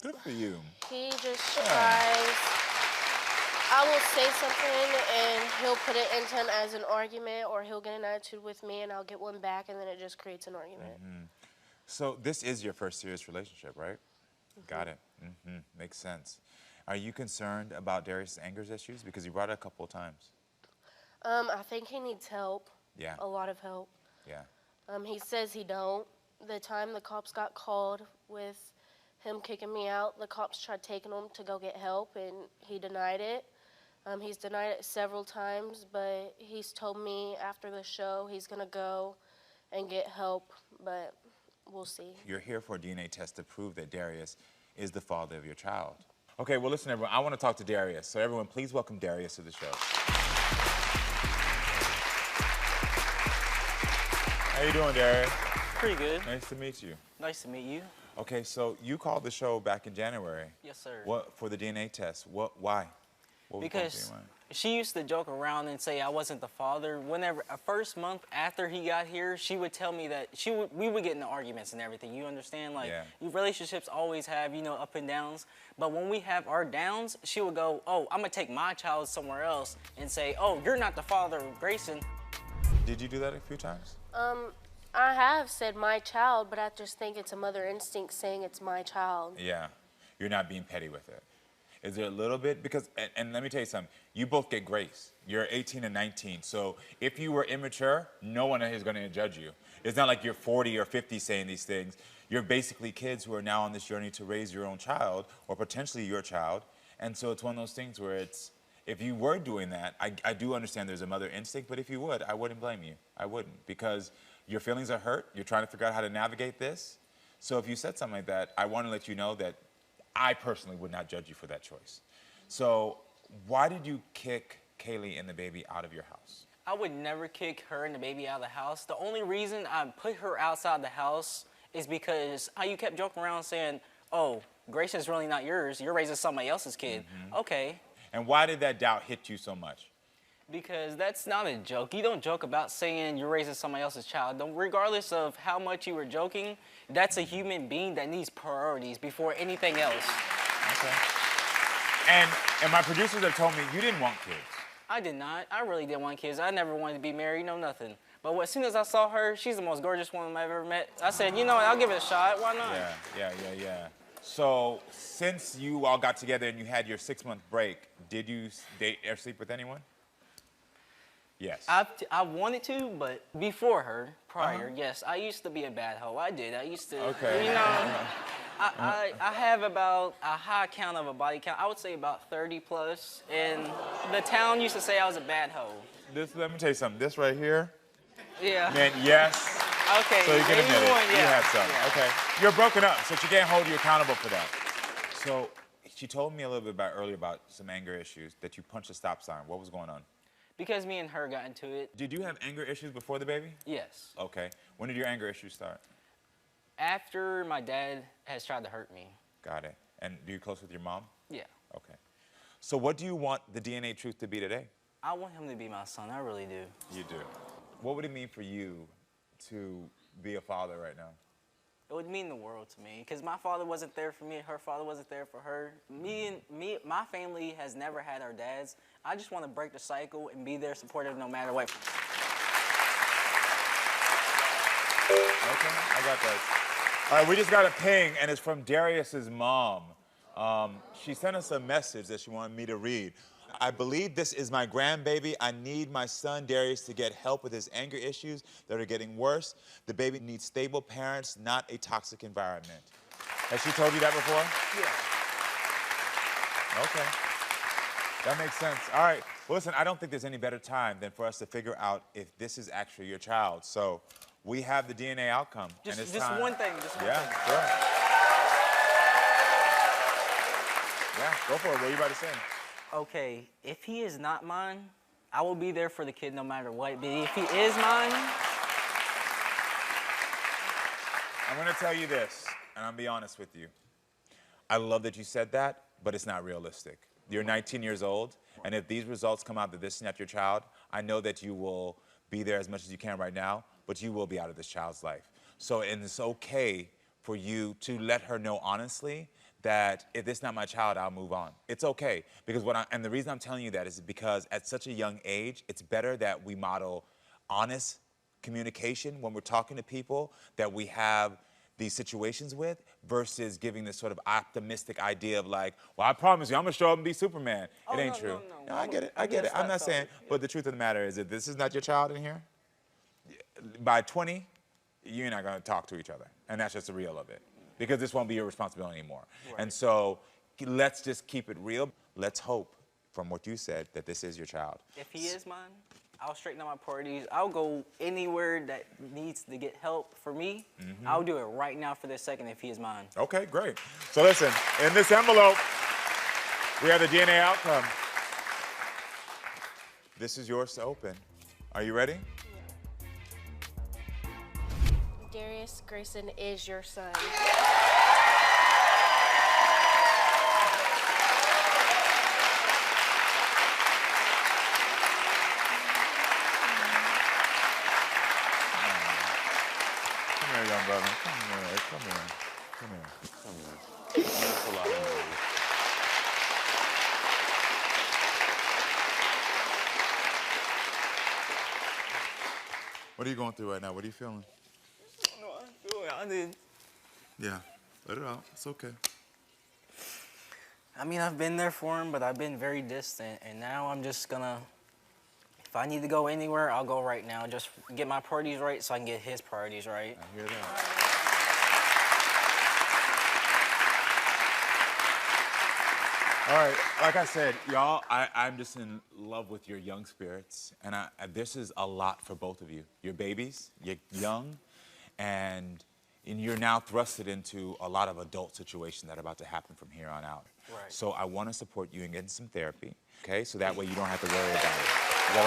good for you. He just tries. I will say something and he'll put it into as an argument, or he'll get an attitude with me and I'll get one back, and then it just creates an argument. So this is your first serious relationship, right? Got it. Makes sense. Are you concerned about Darius' anger issues? Because you brought it a couple of times. I think he needs help. Yeah. A lot of help. Yeah. He says he don't. The time the cops got called with him kicking me out, the cops tried taking him to go get help, and he denied it. He's denied it several times, but he's told me after the show he's gonna go and get help, but we'll see. You're here for a DNA test to prove that Darius is the father of your child. Okay, well, listen, everyone. I want to talk to Darius. So, everyone, please welcome Darius to the show. How you doing, Darius? Pretty good. Nice to meet you. Nice to meet you. Okay, so you called the show back in January. Yes, sir. What for the DNA test? Why? What was going through Because your mind? she used to joke around and say I wasn't the father. Whenever a first month after he got here, she would tell me that we would get into arguments and everything. You understand? Like relationships always have, you know, up and downs. But when we have our downs, she would go, "Oh, I'm gonna take my child somewhere else," and say, "Oh, you're not the father of Grayson." Did you do that a few times? I have said my child, but I just think it's a mother instinct saying it's my child. Yeah. You're not being petty with it. Is there a little bit? Because, and let me tell you something, you both get grace. You're 18 and 19, so if you were immature, no one is gonna judge you. It's not like you're 40 or 50 saying these things. You're basically kids who are now on this journey to raise your own child, or potentially your child, and so it's one of those things where it's, if you were doing that, I do understand there's a mother instinct, but if you would, I wouldn't blame you. I wouldn't, because your feelings are hurt, you're trying to figure out how to navigate this. So if you said something like that, I want to let you know that I personally would not judge you for that choice. So why did you kick Kaylee and the baby out of your house? I would never kick her and the baby out of the house. The only reason I put her outside the house is because how you kept joking around saying, "Oh, Grayson's really not yours. You're raising somebody else's kid." Okay. And why did that doubt hit you so much? Because that's not a joke. You don't joke about saying you're raising somebody else's child. Regardless of how much you were joking, that's a human being that needs priorities before anything else. Okay. And my producers have told me you didn't want kids. I did not. I really didn't want kids. I never wanted to be married, no nothing. But as soon as I saw her, she's the most gorgeous woman I've ever met. I said, you know what, I'll give it a shot. Why not? Yeah. So since you all got together and you had your 6-month break, did you date or sleep with anyone? Yes. I wanted to, but before her, prior, yes, I used to be a bad hoe. I did. I used to, you know, I have about a high count of a body count. I would say about 30 plus, and the town used to say I was a bad hoe. Let me tell you something. This right here. Yeah. Meant yes. Okay. So you can admit it. Yeah. You had some. Yeah. Okay. You're broken up, so she can't hold you accountable for that. So she told me a little bit earlier about some anger issues, that you punched a stop sign. What was going on? Because me and her got into it. Did you have anger issues before the baby? Yes. Okay. When did your anger issues start? After my dad has tried to hurt me. Got it. And are you close with your mom? Yeah. Okay. So what do you want the DNA truth to be today? I want him to be my son. I really do. You do. What would it mean for you to be a father right now? It would mean the world to me, because my father wasn't there for me, her father wasn't there for her. My family has never had our dads. I just want to break the cycle and be there supportive no matter what. Okay, I got that. All right, we just got a ping, and it's from Darius's mom. She sent us a message that she wanted me to read. I believe this is my grandbaby. I need my son Darius to get help with his anger issues that are getting worse. The baby needs stable parents, not a toxic environment. Has she told you that before? Yeah. Okay. That makes sense. All right. Well, listen, I don't think there's any better time than for us to figure out if this is actually your child. So we have the DNA outcome. Just and it's time. one thing. Just one thing. Yeah, sure. Yeah, go for it. What are you about to say? Okay, if he is not mine, I will be there for the kid no matter what. But if he is mine, I'm going to tell you this, and I'll be honest with you. I love that you said that, but it's not realistic. You're 19 years old, and if these results come out that this is not your child, I know that you will be there as much as you can right now, but you will be out of this child's life. So, and it's okay for you to let her know honestly that if this is not my child, I'll move on. It's okay, because and the reason I'm telling you that is because at such a young age, it's better that we model honest communication when we're talking to people, that we have these situations with versus giving this sort of optimistic idea of like, well, I promise you, I'm gonna show up and be Superman. It ain't true. No, I get it. I get it. I'm not saying, but the truth of the matter is that this is not your child in here. By 20, you're not gonna talk to each other, and that's just the real of it, because this won't be your responsibility anymore. Right. And so, let's just keep it real. Let's hope, from what you said, that this is your child. If he is mine, I'll straighten out my priorities. I'll go anywhere that needs to get help for me. I'll do it right now for this second if he is mine. Okay, great. So listen, in this envelope, we have the DNA outcome. This is yours to open. Are you ready? Darius Grayson is your son. Young brother, come here, come here, come here, come here. That's a lot of noise. What are you going through right now? What are you feeling? I did. Yeah, let it out. It's okay. I mean, I've been there for him, but I've been very distant, and now I'm just gonna, if I need to go anywhere, I'll go right now. Just get my priorities right so I can get his priorities right. I hear that. All right, like I said, y'all, I'm just in love with your young spirits, and this is a lot for both of you. You're babies, you're young, and you're now thrusted into a lot of adult situations that are about to happen from here on out. Right. So I want to support you in getting some therapy, okay? So that way you don't have to worry about it. Is that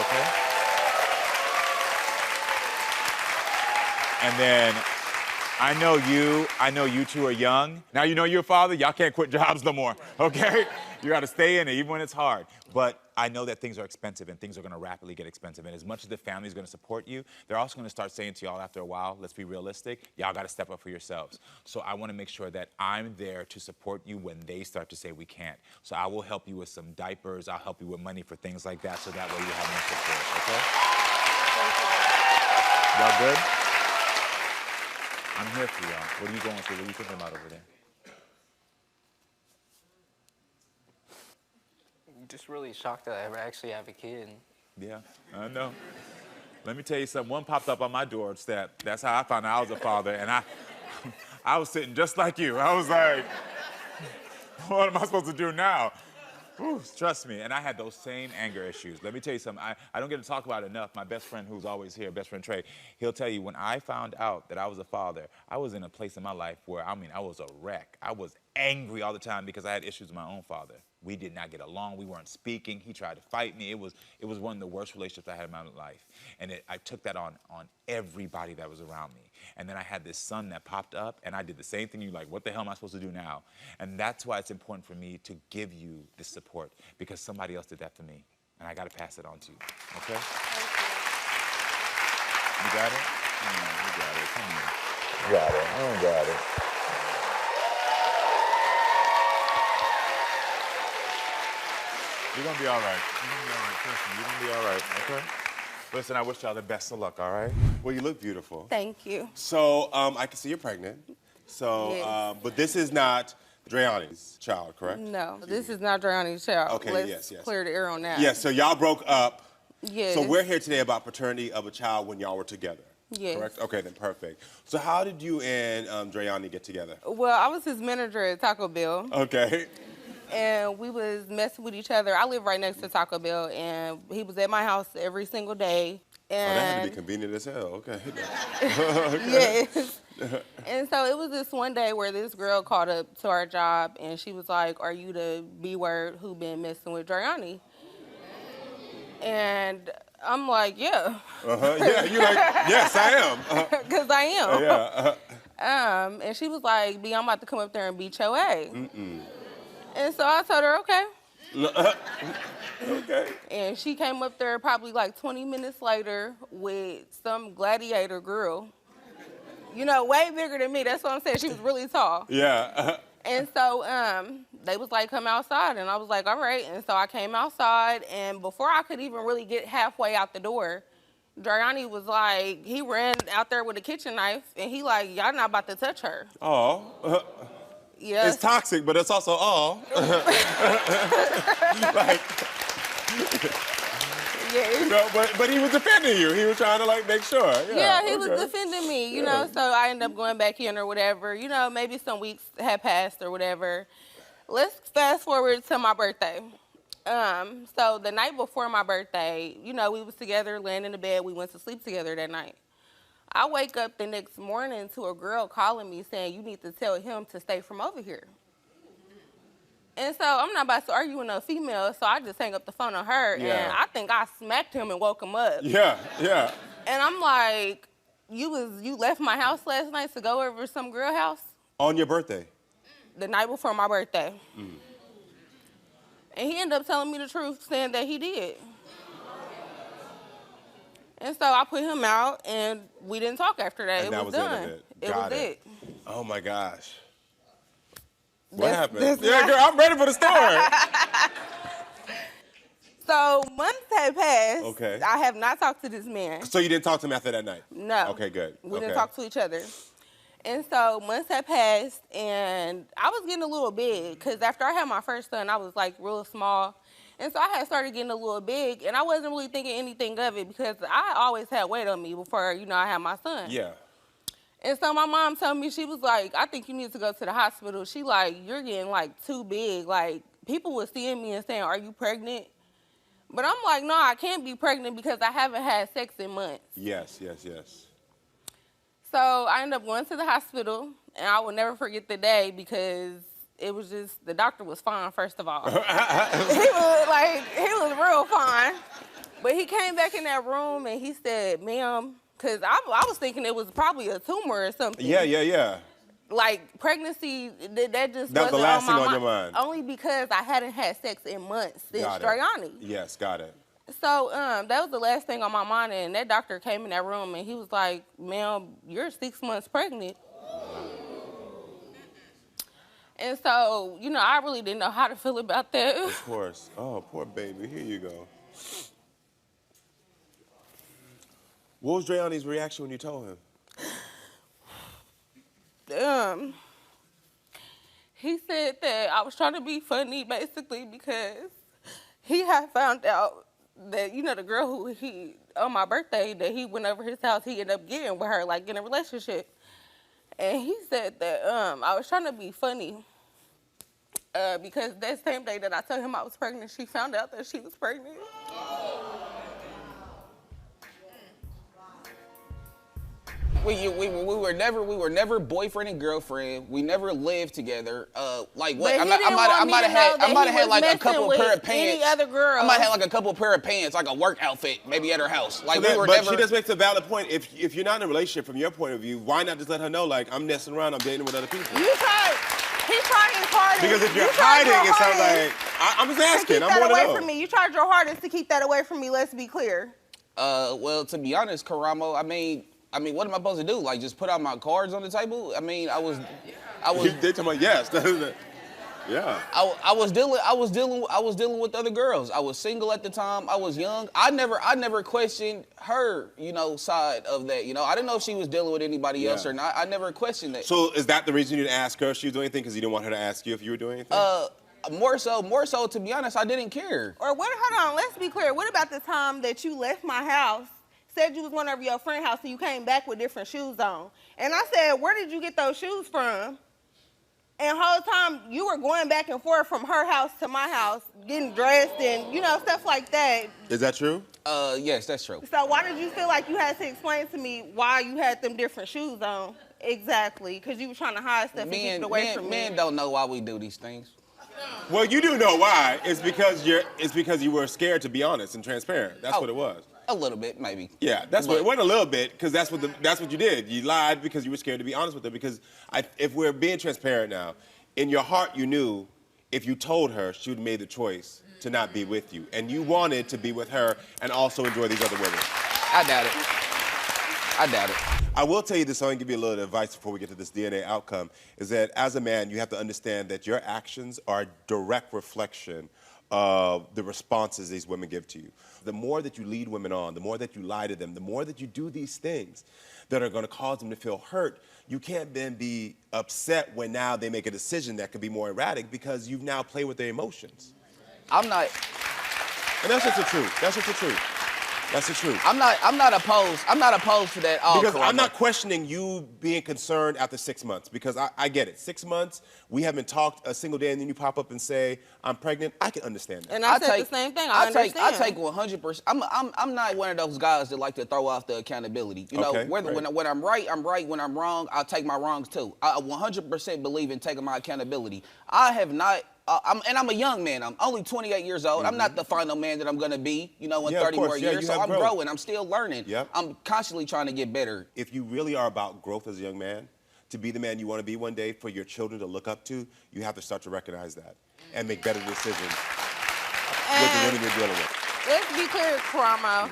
okay? And then I know you two are young. Now you know you're a father, y'all can't quit jobs no more, okay? You gotta stay in it even when it's hard. But I know that things are expensive and things are gonna rapidly get expensive. And as much as the family's gonna support you, they're also gonna start saying to y'all after a while, let's be realistic, y'all gotta step up for yourselves. So I wanna make sure that I'm there to support you when they start to say we can't. So I will help you with some diapers, I'll help you with money for things like that, so that way you have more support, okay? Y'all good? I'm here for y'all. What are you going through? What are you thinking about over there? I'm just really shocked that I ever actually have a kid. Yeah, I know. Let me tell you something. One popped up on my doorstep. That's how I found out I was a father. And I was sitting just like you. I was like, what am I supposed to do now? Whew, trust me. And I had those same anger issues. Let me tell you something. I don't get to talk about it enough. My best friend who's always here, best friend Trey, he'll tell you when I found out that I was a father, I was in a place in my life where, I was a wreck. I was angry all the time because I had issues with my own father. We did not get along. We weren't speaking. He tried to fight me. It was one of the worst relationships I had in my life. And I took that on everybody that was around me. And then I had this son that popped up, and I did the same thing. You're like, what the hell am I supposed to do now? And that's why it's important for me to give you this support, because somebody else did that for me. And I got to pass it on to you, okay? You got it? You got it. Come on. Got it. I don't got it. You're gonna be all right. You're gonna be all right. Trust me, you're gonna be all right, okay? Listen, I wish y'all the best of luck, all right? Well, you look beautiful. Thank you. So, I can see you're pregnant. So, Yes. but this is not Dreani's child, correct? No, this is not Dreani's child. Okay, Let's yes. clear the air on that. Yes, so y'all broke up. Yes. So we're here today about paternity of a child when y'all were together. Yes. Correct? Okay, then perfect. So how did you and Dreani get together? Well, I was his manager at Taco Bell. Okay. And we was messing with each other. I live right next to Taco Bell, and he was at my house every single day. And Oh, that had to be convenient as hell. Okay. Yes. And so it was this one day where this girl called up to our job, and she was like, "Are you the B-word who been messing with Dreani?" And I'm like, "Yeah." Yeah, you're like, yes, I am. Because I am. Yeah. And she was like, "B, I'm about to come up there and beat your ass." And so I told her, okay. Okay. And she came up there probably like 20 minutes later with some gladiator girl. You know, way bigger than me. That's what I'm saying. She was really tall. Yeah. And so they was like, come outside. And I was like, all right. And so I came outside. And before I could even really get halfway out the door, Driani was like, he ran out there with a kitchen knife, and he like, y'all not about to touch her. Oh. Yes. It's toxic, but it's also like, yeah. You know, but he was defending you. He was trying to like make sure. Yeah, he was defending me, you know, so I ended up going back in or whatever. You know, maybe some weeks had passed or whatever. Let's fast forward to my birthday. So the night before my birthday, you know, we was together, laying in the bed. We went to sleep together that night. I wake up the next morning to a girl calling me saying, you need to tell him to stay from over here. And so I'm not about to argue with no female, so I just hang up the phone on her, and I think I smacked him and woke him up. Yeah. And I'm like, you left my house last night to go over to some girl house? On your birthday? The night before my birthday. And he ended up telling me the truth, saying that he did. And so I put him out, and we didn't talk after that. And it was done. It was it. Oh my gosh. What happened? Yeah, girl, I'm ready for the story. So months had passed. Okay. I have not talked to this man. So you didn't talk to him after that night? No. Okay, good. We didn't talk to each other. And so months had passed, and I was getting a little big, because after I had my first son, I was like real small. And so I had started getting a little big, and I wasn't really thinking anything of it, because I always had weight on me before, you know, I had my son. Yeah. And so my mom told me, she was like, I think you need to go to the hospital. She like, you're getting like too big. Like, people were seeing me and saying, are you pregnant? But I'm like, no, I can't be pregnant because I haven't had sex in months. Yes. So I ended up going to the hospital, and I will never forget the day, because it was just, the doctor was fine, first of all. He was real fine. But he came back in that room, and he said, ma'am, because I was thinking it was probably a tumor or something. Yeah. Like, pregnancy, that just That was the wasn't last on my thing on your mind. Only because I hadn't had sex in months since Driani. Yes, got it. So that was the last thing on my mind, and that doctor came in that room, and he was like, ma'am, you're 6 months pregnant. And so, you know, I really didn't know how to feel about that. Of course. Oh, poor baby. Here you go. What was Driani's reaction when you told him? He said that I was trying to be funny, basically, because he had found out that, you know, the girl who on my birthday, that he went over his house, he ended up getting with her, like, in a relationship. And he said that I was trying to be funny because that same day that I told him I was pregnant, she found out that she was pregnant. We were never boyfriend and girlfriend. We never lived together. Like what? But I might have had like a couple pair of pants. Any other girl. I might have like a couple pair of pants, like a work outfit, maybe at her house. Like So we were but never. she just makes a valid point. If you're not in a relationship from your point of view, why not just let her know, like, I'm messing around, I'm dating with other people? He tried his hardest. Because if you're hiding, it sounds like, I'm just asking. To keep that away from me. You tried your hardest to keep that away from me, let's be clear. Well, to be honest, Karamo, I mean, what am I supposed to do? Like, just put out my cards on the table? I mean, I was. They told me yes. Yeah. I was dealing with other girls. I was single at the time. I was young. I never questioned her, you know, side of that. You know, I didn't know if she was dealing with anybody else or not. I never questioned that. So is that the reason you didn't ask her if she was doing anything? Because you didn't want her to ask you if you were doing anything? More so, to be honest, I didn't care. Or what? Hold on, let's be clear. What about the time that you left my house, said you was going over your friend's house, and you came back with different shoes on? And I said, where did you get those shoes from? And the whole time, you were going back and forth from her house to my house, getting dressed and, you know, stuff like that. Is that true? Yes, that's true. So why did you feel like you had to explain to me why you had them different shoes on? Exactly, because you were trying to hide stuff and keep it away from me. Men don't know why we do these things. Well, you do know why. It's because you were scared to be honest and transparent. That's what it was. A little bit, maybe. Yeah, that's what it wasn't a little bit, because that's what you did. You lied because you were scared to be honest with her. Because if we're being transparent now, in your heart you knew if you told her, she would have made the choice to not be with you, and you wanted to be with her and also enjoy these other women. I doubt it. I will tell you this, so I can give you a little advice before we get to this DNA outcome, is that as a man, you have to understand that your actions are a direct reflection of the responses these women give to you. The more that you lead women on, the more that you lie to them, the more that you do these things that are going to cause them to feel hurt, you can't then be upset when now they make a decision that could be more erratic because you've now played with their emotions. I'm not. And that's just the truth. That's just the truth. That's the truth. I'm not opposed. I'm not opposed to that. Because I'm not questioning you being concerned after 6 months, because I get it. 6 months, we haven't talked a single day, and then you pop up and say, I'm pregnant. I can understand that. And I said the same thing. I understand. I take 100%. I'm not one of those guys that like to throw off the accountability. You know, when I'm right, I'm right. When I'm wrong, I'll take my wrongs too. I 100% believe in taking my accountability. I have not. I'm a young man. I'm only 28 years old. I'm not the final man that I'm going to be, you know, in 30 more years. So I'm growing. I'm still learning. Yep. I'm constantly trying to get better. If you really are about growth as a young man, to be the man you want to be one day for your children to look up to, you have to start to recognize that and make better decisions with the women you're dealing with. Let's be clear, Karamo.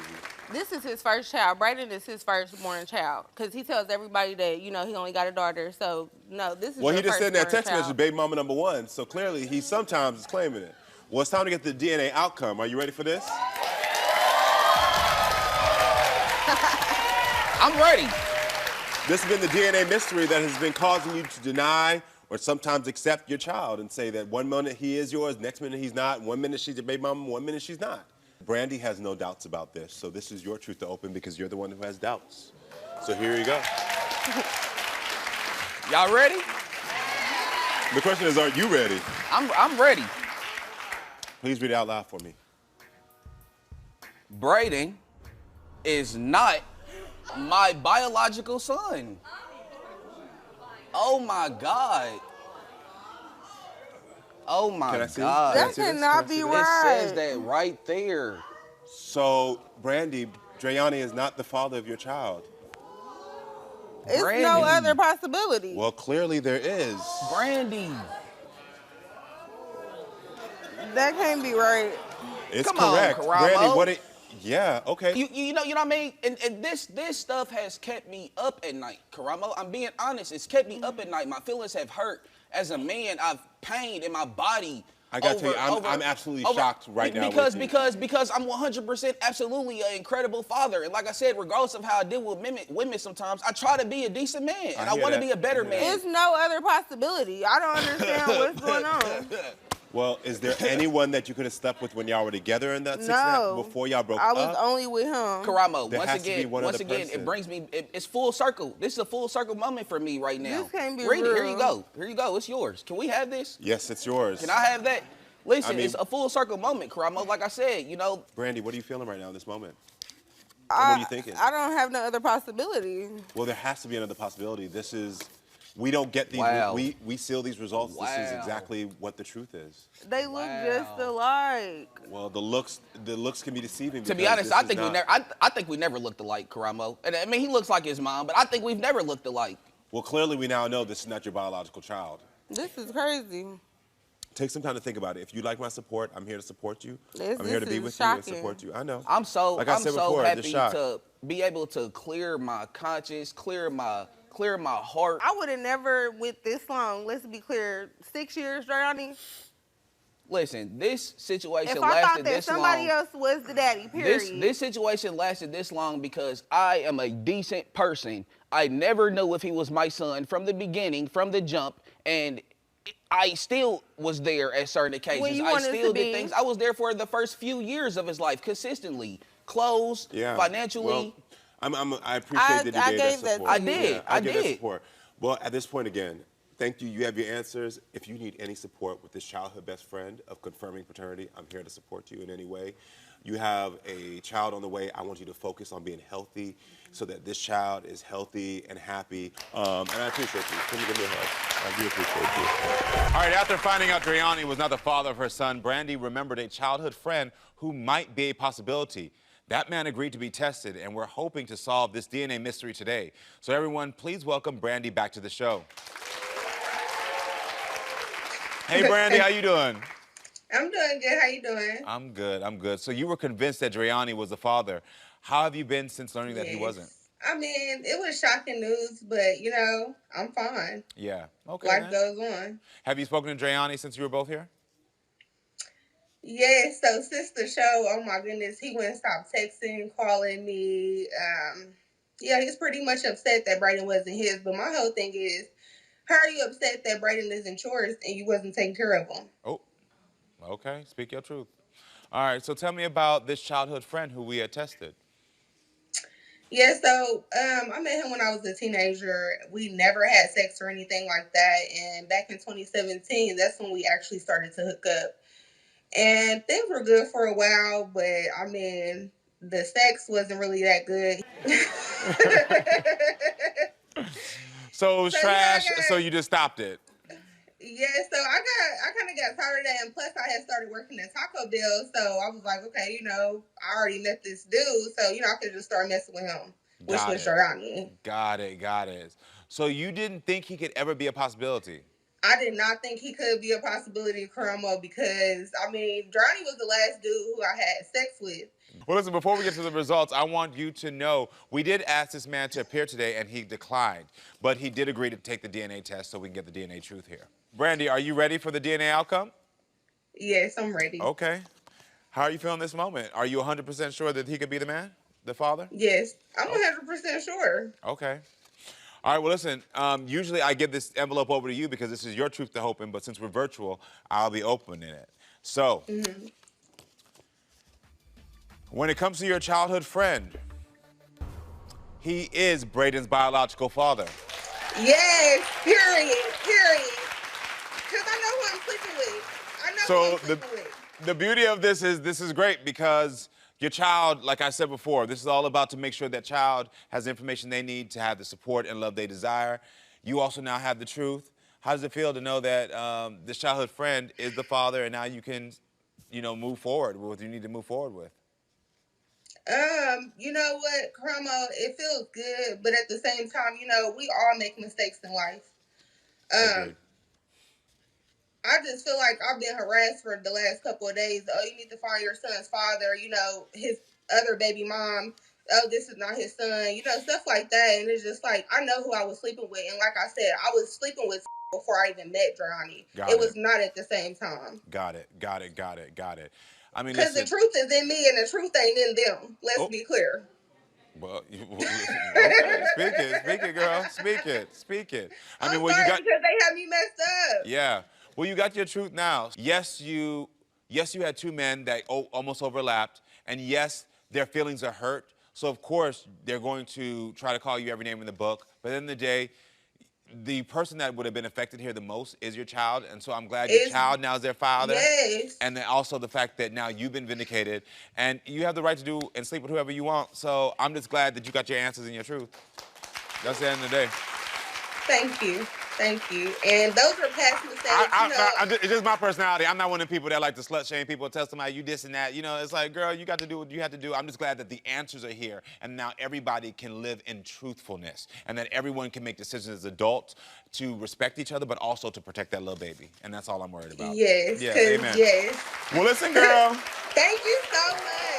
This is his first child. Brayden is his firstborn child, because he tells everybody that, you know, he only got a daughter. So, no, this is Well, your he just said in that text child. message, baby mama number 1. So clearly, he sometimes is claiming it. Well, it's time to get the DNA outcome. Are you ready for this? I'm ready. This has been the DNA mystery that has been causing you to deny or sometimes accept your child and say that one minute he is yours, next minute he's not, 1 minute she's your baby mama, 1 minute she's not. Brandy has no doubts about this, so this is your truth to open because you're the one who has doubts. So here you go. Y'all ready? The question is, are you ready? I'm ready. Please read it out loud for me. Brayden is not my biological son. Oh my God. Oh my God. That cannot be right. It says that right there. So, Brandy, Drayani is not the father of your child. It's no other possibility. Well, clearly there is. Brandy. That can't be right. It's Come correct. on, Karamo. Brandy, what it... Yeah, okay. You know what I mean? And this stuff has kept me up at night, Karamo. I'm being honest. It's kept me up at night. My feelings have hurt. As a man, I've pain in my body. I got to tell you, I'm absolutely shocked right now. Because I'm 100% absolutely an incredible father. And like I said, regardless of how I deal with women sometimes, I try to be a decent man. And I want to be a better man. There's no other possibility. I don't understand what's going on. Well, is there anyone that you could have slept with when y'all were together in that 6 months before y'all broke up? I was only with him. Karamo, There has to be one once other again, person. it brings me, it's full circle. This is a full circle moment for me right now. This can't be Read it. Here real. you go. Here you go. It's yours. Can we have this? Yes, it's yours. Can I have that? Listen, I mean- it's a full circle moment, Karamo. Like I said, you know. Brandy, what are you feeling right now in this moment? What are you thinking? I don't have no other possibility. Well, there has to be another possibility. This is, we don't get these, Wow. we seal these results. This is Wow. exactly what the truth is. They look just alike. Well, the looks can be deceiving. To be because honest, this I is think we not- never. I think we never looked alike, Karamo. And I mean, he looks like his mom, but I think we've never looked alike. Well, clearly we now know this is not your biological child. This is crazy. Take some time to think about it. If you like my support, I'm here to support you. This I'm here to is be with shocking. you and support you. I know. I'm so just happy shocked. to be able to clear my conscience, clear my heart. I would have never went this long. Let's be clear. 6 years, Johnny. Listen, this situation If I thought lasted that this somebody long. else was the daddy, period. This situation lasted this long because I am a decent person. I never knew if he was my son from the beginning, from the jump, and I still was there at certain occasions. When you I wanted still to did be. things. I was there for the first few years of his life consistently. Clothes, financially. Well, I appreciate that you I gave gave that that support. I did. Yeah, I give that did. support. Well, at this point again, thank you. You have your answers. If you need any support with this childhood best friend of confirming paternity, I'm here to support you in any way. You have a child on the way. I want you to focus on being healthy so that this child is healthy and happy. And I appreciate you. Can you give me a hug? I do appreciate you. All right, after finding out Drayani was not the father of her son, Brandy remembered a childhood friend who might be a possibility. That man agreed to be tested, and we're hoping to solve this DNA mystery today. So everyone, please welcome Brandy back to the show. Hey, Brandy, how you doing? I'm doing good. How you doing? I'm good, I'm good. So you were convinced that Drayani was the father. How have you been since learning that he Yes. wasn't? I mean, it was shocking news, but, you know, I'm fine. Yeah, okay. Life man. goes on. Have you spoken to Drayani since you were both here? Yeah, so Sister Show, oh my goodness, he wouldn't stop texting, calling me. Yeah, he's pretty much upset that Brayden wasn't his. But my whole thing is, how are you upset that Brayden isn't yours and you wasn't taking care of him? Oh, okay. Speak your truth. All right, so tell me about this childhood friend who we had tested. Yeah, so I met him when I was a teenager. We never had sex or anything like that. And back in 2017, that's when we actually started to hook up. And things were good for a while, but I mean, the sex wasn't really that good. So it was So, trash, yeah, so you just stopped it. Yeah, so I kind of got tired of that, and plus I had started working at Taco Bell, so I was like, okay, I already met this dude, so I could just start messing with him, which was Jordani. Got it. So you didn't think he could ever be a possibility? I did not think he could be a possibility, Karamo, because I mean, Jordani was the last dude who I had sex with. Well, listen, before we get to the results, I want you to know we did ask this man to appear today, and he declined. But he did agree to take the DNA test so we can get the DNA truth here. Brandy, are you ready for the DNA outcome? Yes, I'm ready. Okay. How are you feeling this moment? Are you 100% sure that he could be the man, the father? Yes, I'm 100% sure. Okay. All right, well, listen, usually I give this envelope over to you because this is your truth to open, but since we're virtual, I'll be opening it. So, when it comes to your childhood friend, he is Brayden's biological father. Yes, period. Because I know who I'm sleeping with. So the beauty of this is great because your child, like I said before, this is all about to make sure that child has the information they need to have the support and love they desire. You also now have the truth. How does it feel to know that this childhood friend is the father and now you can, move forward with what you need to move forward with? You know what, Karamo, it feels good, but at the same time, we all make mistakes in life. I just feel like I've been harassed for the last couple of days. Oh, you need to find your son's father, his other baby mom. Oh, this is not his son, stuff like that. And it's just like, I know who I was sleeping with. And like I said, I was sleeping with before I even met Jordani. It was not at the same time. Got it. I mean, because the truth is in me and the truth ain't in them. Let's be clear. Well, okay. Speak it, girl. Speak it. I mean, I'm sorry because they have me messed up. Yeah. Well, you got your truth now. Yes, you had two men that almost overlapped, and yes, their feelings are hurt. So of course they're going to try to call you every name in the book. But at the end of the day, the person that would have been affected here the most is your child, and so I'm glad your child now is their father. Yes. And then also the fact that now you've been vindicated, and you have the right to do and sleep with whoever you want. So I'm just glad that you got your answers and your truth. That's the end of the day. Thank you. And those are past mistakes. It's just my personality. I'm not one of the people that like to slut shame people, tell somebody you this and that. It's like, girl, you got to do what you have to do. I'm just glad that the answers are here, and now everybody can live in truthfulness, and that everyone can make decisions as adults to respect each other, but also to protect that little baby. And that's all I'm worried about. Yes. Yeah, amen. Yes. Well, listen, girl. Thank you so much.